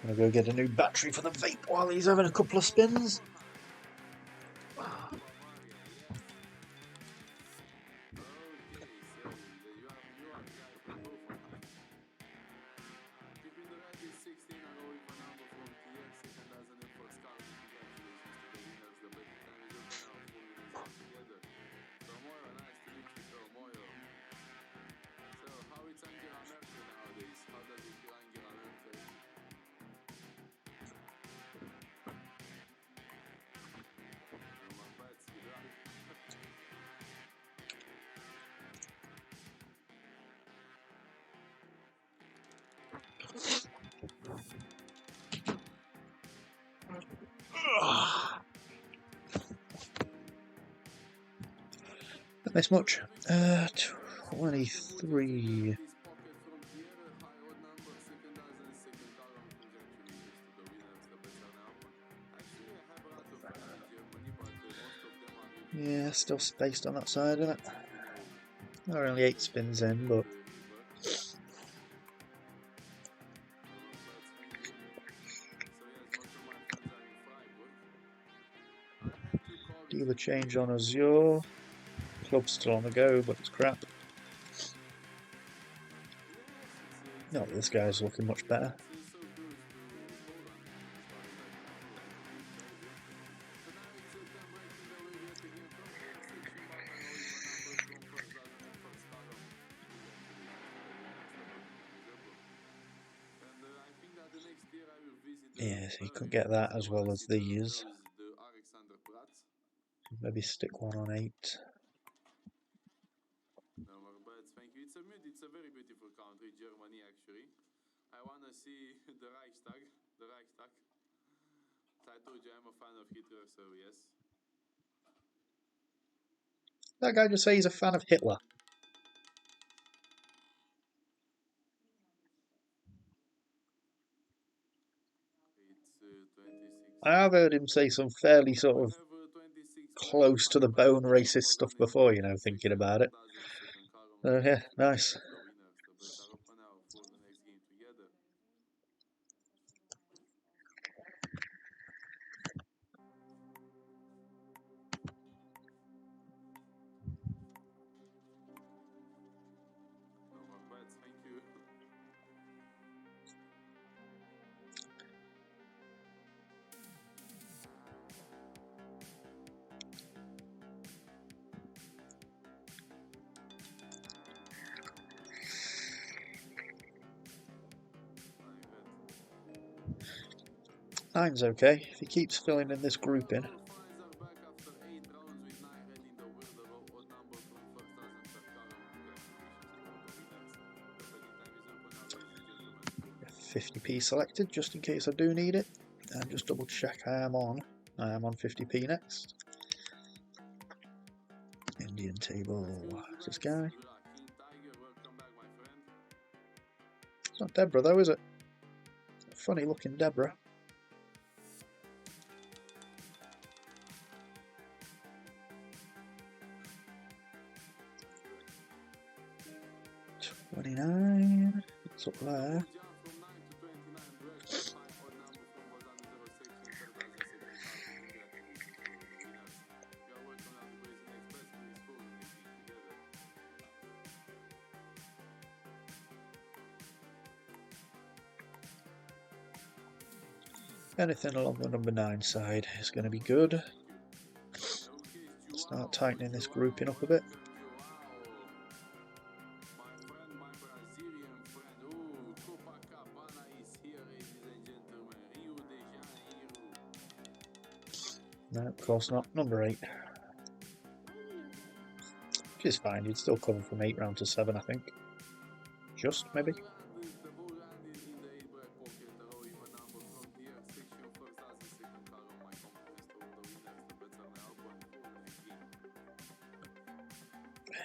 I'm gonna go get a new battery for the vape while he's having a couple of spins. Don't miss much. 23. Yeah, still spaced on that side, isn't it? There are only 8 spins in, but dealer change on Azure. Club's still on the go, but it's crap. No, this guy's looking much better. Yes, he couldn't get that as well as these. Maybe stick one on 8. Thank you. It's a very beautiful country, Germany, actually. I want to see the Reichstag. I told you I'm a fan of Hitler, so yes. That guy just say he's a fan of Hitler. It's 26. I have heard him say some fairly sort of close to the bone racist stuff before, you know, thinking about it. Yeah, nice. Thank you. 9's okay. If he keeps filling in this grouping. $50p selected just in case I do need it, and just double check I am on 50p next. Indian table. Is this guy? It's not Deborah though, is it? Funny looking Deborah. $29. It's up there. Anything along the number 9 side is going to be good. Start tightening this grouping up a bit. No, of course not. Number 8. Which is fine. You'd still cover from 8 round to 7, I think. Just, maybe.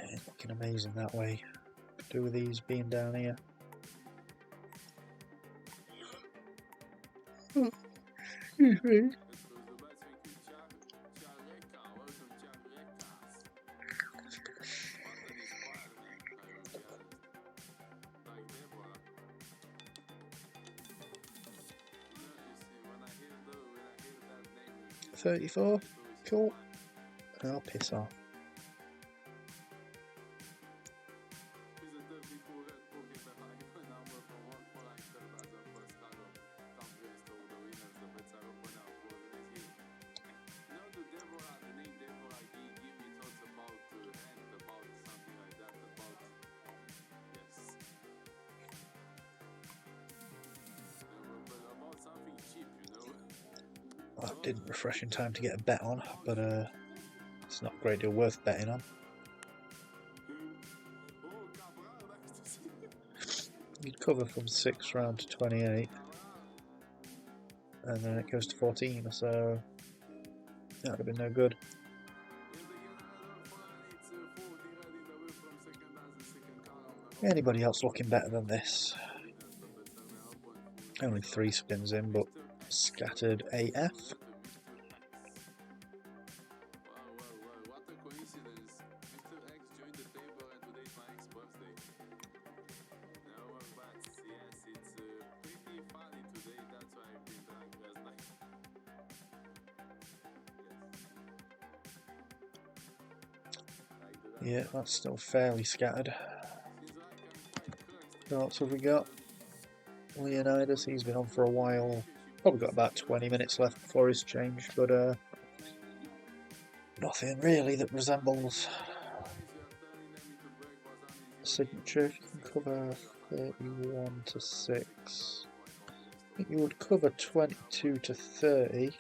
It's looking amazing that way. Two of these being down here. Excuse me. $34. Cool. I'll piss off. I didn't refresh in time to get a bet on, but it's not a great deal worth betting on. You'd cover from 6 round to 28, and then it goes to 14, so that would have been no good. Anybody else looking better than this? Only 3 spins in, but scattered AF. Wow, what a coincidence. Mr. X joined the table and today is my ex-birthday. No more bats. Yes, it's pretty funny today. That's why I've been drunk last night. Yeah, that's still fairly scattered. What else have we got? Leonidas, he's been on for a while. Probably got about 20 minutes left before his change, but nothing really that resembles a signature. If you can cover 31 to 6, I think you would cover 22 to 30.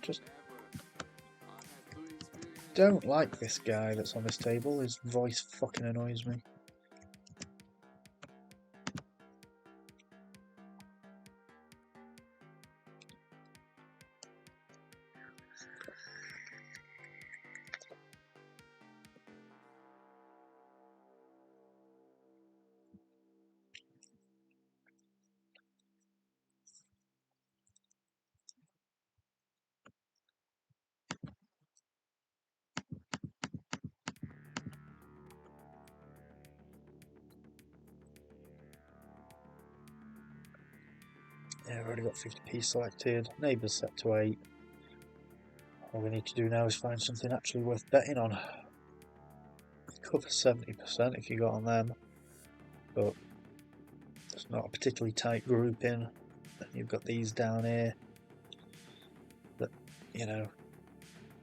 Just don't like this guy that's on this table. His voice fucking annoys me. Yeah, I've already got 50p selected. Neighbours set to 8. All we need to do now is find something actually worth betting on. Cover 70% if you got on them, but it's not a particularly tight grouping. You've got these down here that, you know,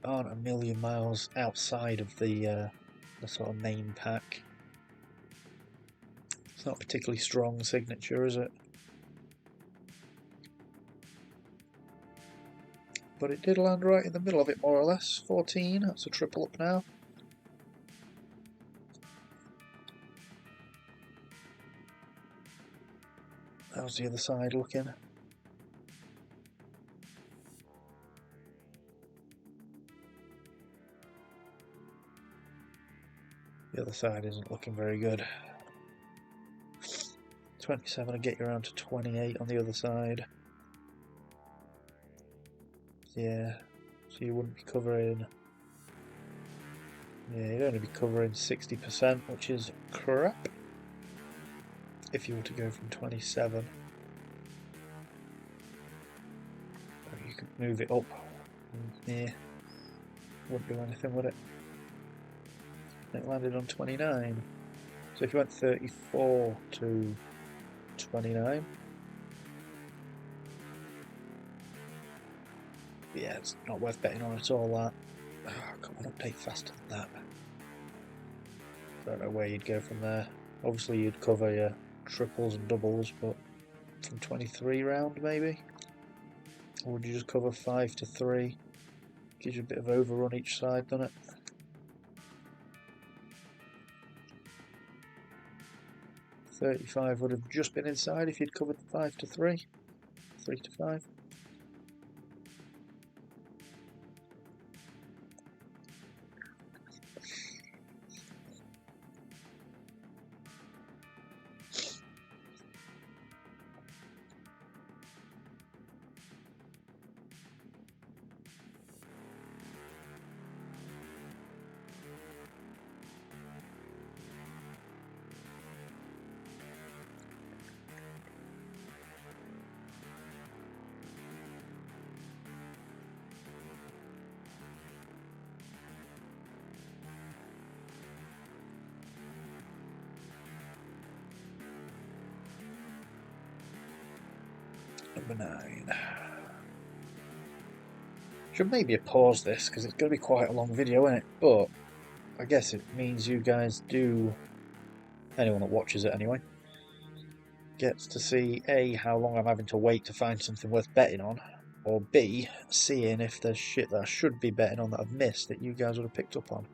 aren't a million miles outside of the sort of main pack. It's not a particularly strong signature, is it? But it did land right in the middle of it, more or less. 14, that's a triple up now. How's the other side looking? The other side isn't looking very good. 27 will get you around to 28 on the other side. Yeah, so you wouldn't be covering... Yeah, you'd only be covering 60%, which is crap. If you were to go from 27. Or you could move it up. Yeah, wouldn't do anything with it. It landed on 29. So if you went 34 to 29, yeah, it's not worth betting on at all, that. Oh, come on, update faster than that. Don't know where you'd go from there. Obviously you'd cover your triples and doubles, but from 23 round maybe? Or would you just cover 5 to 3? Gives you a bit of overrun each side, doesn't it? $35 would have just been inside if you'd covered 5 to 3. 3 to 5. Number 9. Should maybe pause this because it's going to be quite a long video, isn't it? But I guess it means you guys do, anyone that watches it anyway, gets to see A, how long I'm having to wait to find something worth betting on, or B, seeing if there's shit that I should be betting on that I've missed that you guys would have picked up on.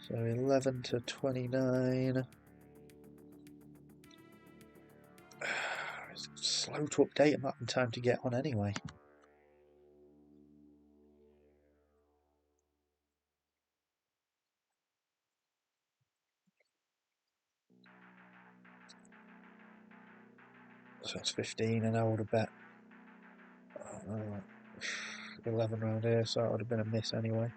So 11 to 29. It's slow to update, I'm not having time to get on anyway. So that's 15, and I would have bet 11 round here, so that would have been a miss anyway.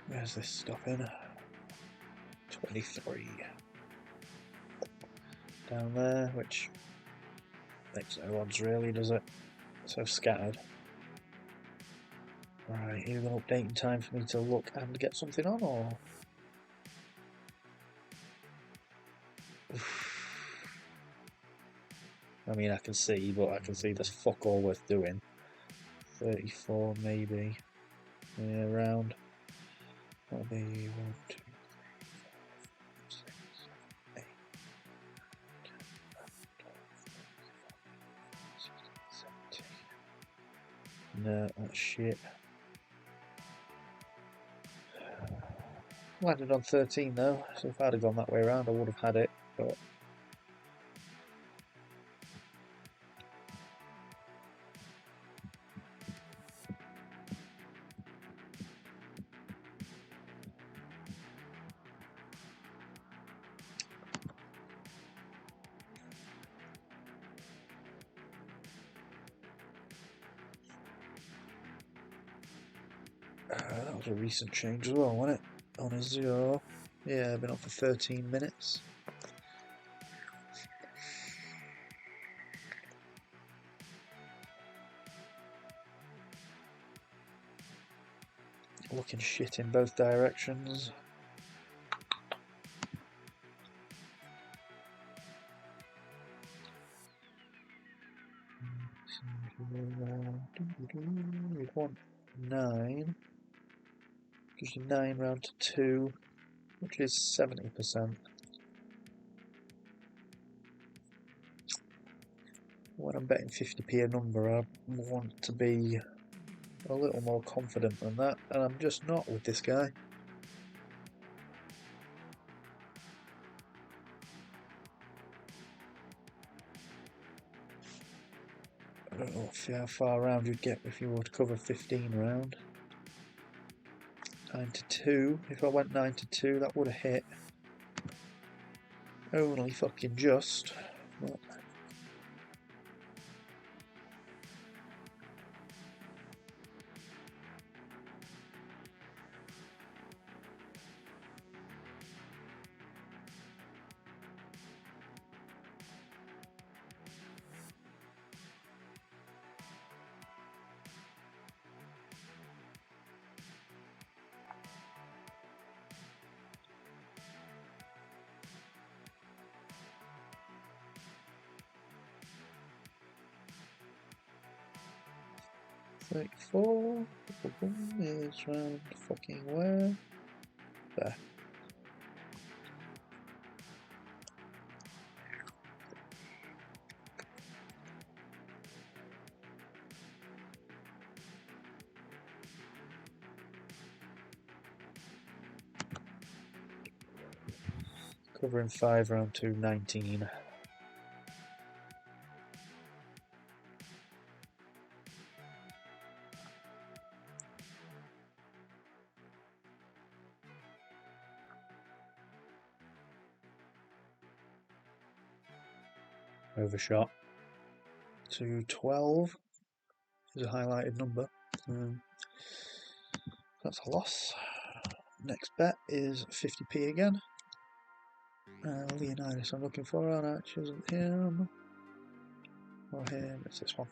Where's this stopping? 23. Down there, which makes no odds really, does it? So scattered. Right, here's an updating time for me to look and get something on, or? I mean, I can see, but I can see there's fuck all worth doing. 34 maybe. Yeah, around. That'll be 1, 2, 3, 4, 5, 6, 7, 8, 9, 10, 11, 12, 13, 14, 15, 16, 17. No, that's shit. Landed on 13 though, so if I'd have gone that way around I would have had it, but that was a recent change as well, wasn't it? On a 0. Yeah, I've been on for 13 minutes. Looking shit in both directions. We'd want 9. Just a 9 round to 2, which is 70%. When I'm betting 50p a number, I want to be a little more confident than that, and I'm just not with this guy. I don't know how far round you'd get if you were to cover 15 round. 9 to 2. If I went 9 to 2, that would have hit. Only fucking just. But $34 is round fucking where? There. Covering 5 round to 19. Overshot to 12 is a highlighted number. That's a loss. Next bet is 50p again. Leonidas I'm looking for, and that isn't him. Or him, it's this one.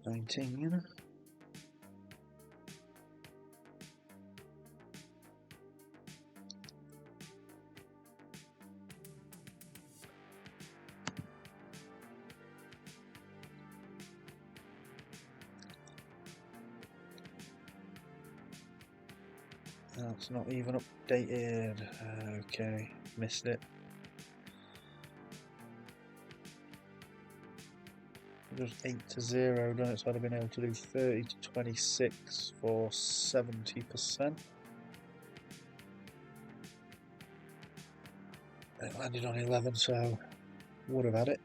19. That's not even updated. Okay, missed it. Just 8 to 0 done it, so I'd have been able to do 30 to 26 for 70%. It landed on 11, so would have had it.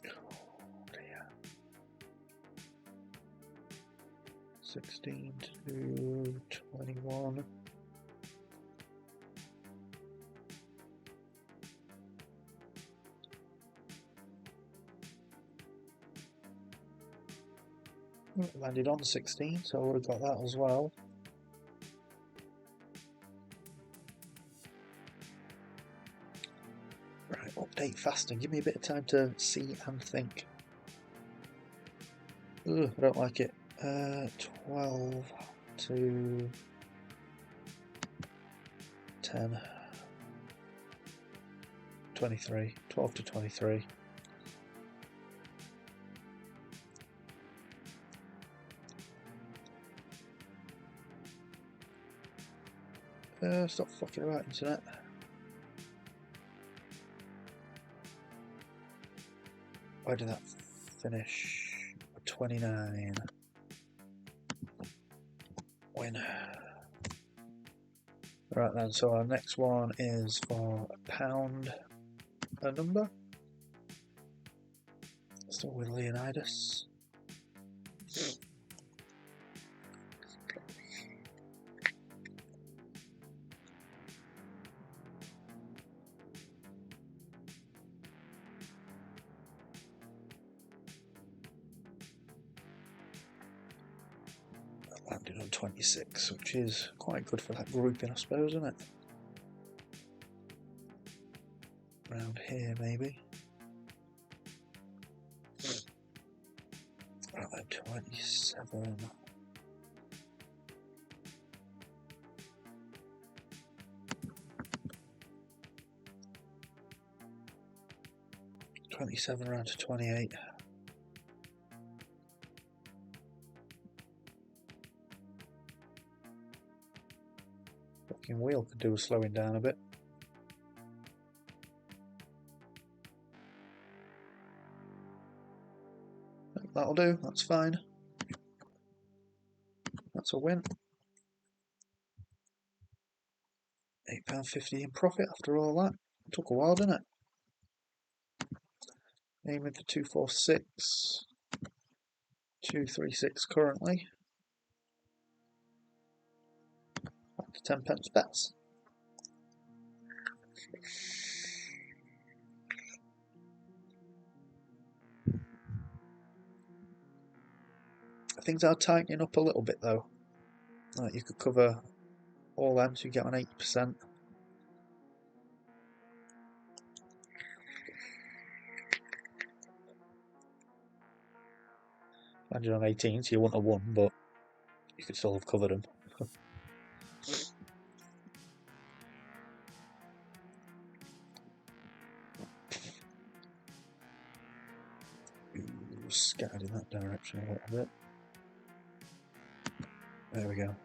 Oh dear. 16 to 21. Landed on 16, so I would have got that as well. Right, update faster. Give me a bit of time to see and think. Ugh, I don't like it. 12 to 10. 23. 12 to 23. Stop fucking about, internet. Where did that finish? 29. Win. Right then, so our next one is for £1 a number. Still with Leonidas. Landed on 26, which is quite good for that grouping, I suppose, isn't it? Around here, maybe. Right then, 27. Round to 28. Fucking wheel could do with slowing down a bit. That'll do, that's fine. That's a win. £8.50 in profit after all that. It took a while, didn't it? Aiming for 246. 236 currently. Back to 10 pence bets. Things are tightening up a little bit though. Like you could cover all them, so you get on 8%. Landed on 18, so you wouldn't have won, but you could still have covered them. Scattered in that direction a little bit. There we go.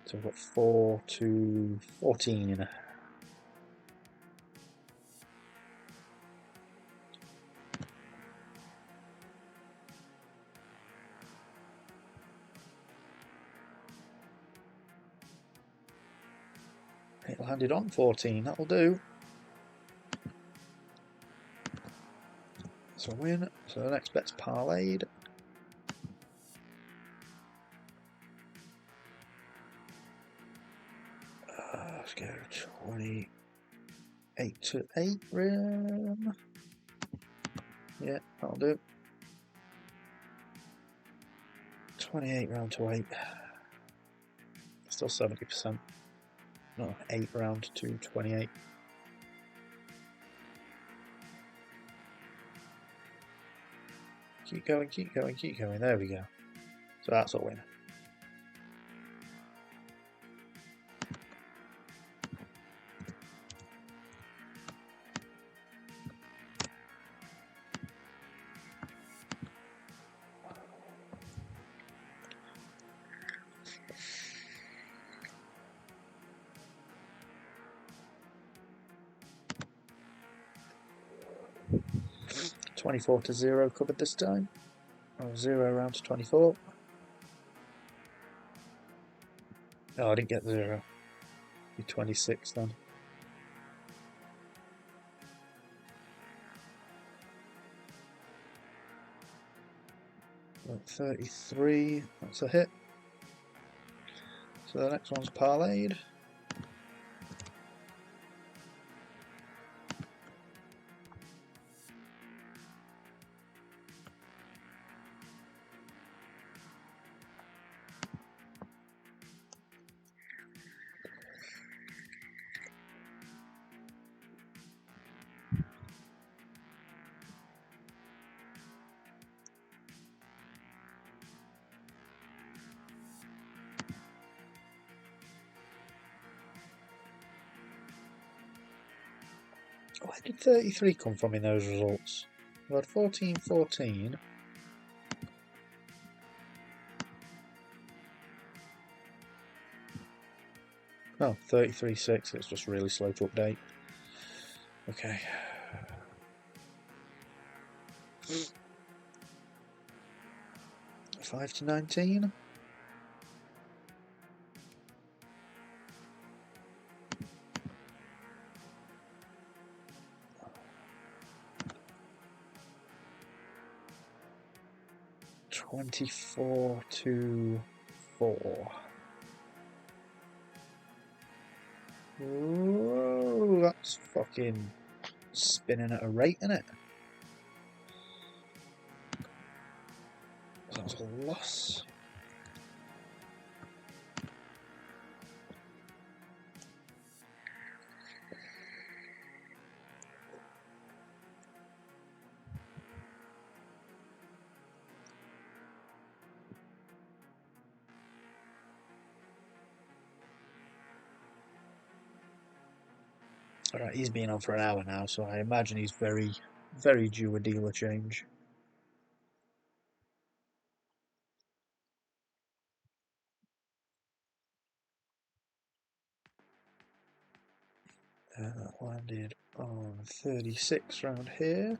So we've got 4 to 14. It landed on 14, that'll do. That's a win. So the next bet's parlayed. Let's go 28 to 8 rim. Yeah, that'll do. 28 round to 8. Still 70%. No, 8 round to 28. Keep going, keep going, keep going. There we go. So that's a win. $24-0 covered this time. Oh, 0 round to 24. Oh, I didn't get 0. Be 26 then. Well, 33, that's a hit. So the next one's parlayed. Where did 33 come from in those results? We had 14-14. Oh, 33-6. It's just really slow to update. Okay. Mm. 5-19. $24-4. Whoa, that's fucking spinning at a rate, isn't it? That's a loss. Alright, he's been on for an hour now, so I imagine he's very, very due a dealer change. That landed on 36 round here.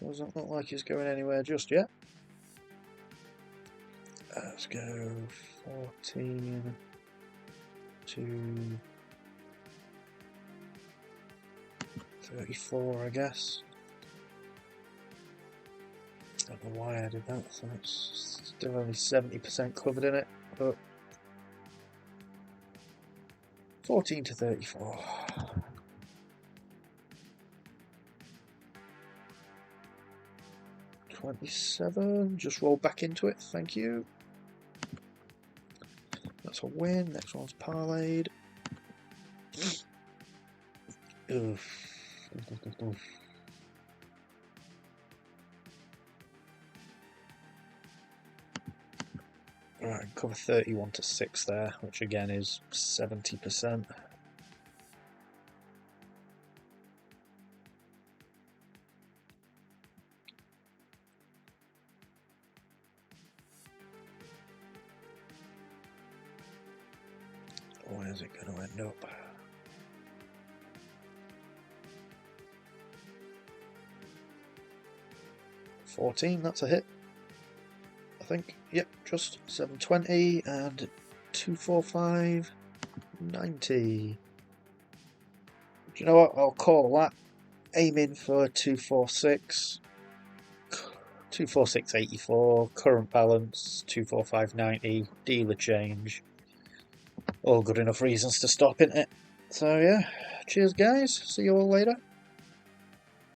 Doesn't look like he's going anywhere just yet. Let's go 14 to 34, I guess. Don't know why I did that, so it's still only 70% covered in it, but 14 to 34. $27, just roll back into it, thank you. That's a win, next one's parlayed. Oof. Right, cover 31 to 6 there, which again is 70%. Where's it going to end up? $14, that's a hit. I think, yep, just 720 and 245, 90. Do you know what? I'll call that. Aiming for 246, 246.84, current balance 245.90, dealer change. All good enough reasons to stop, isn't it? So yeah, cheers guys, see you all later.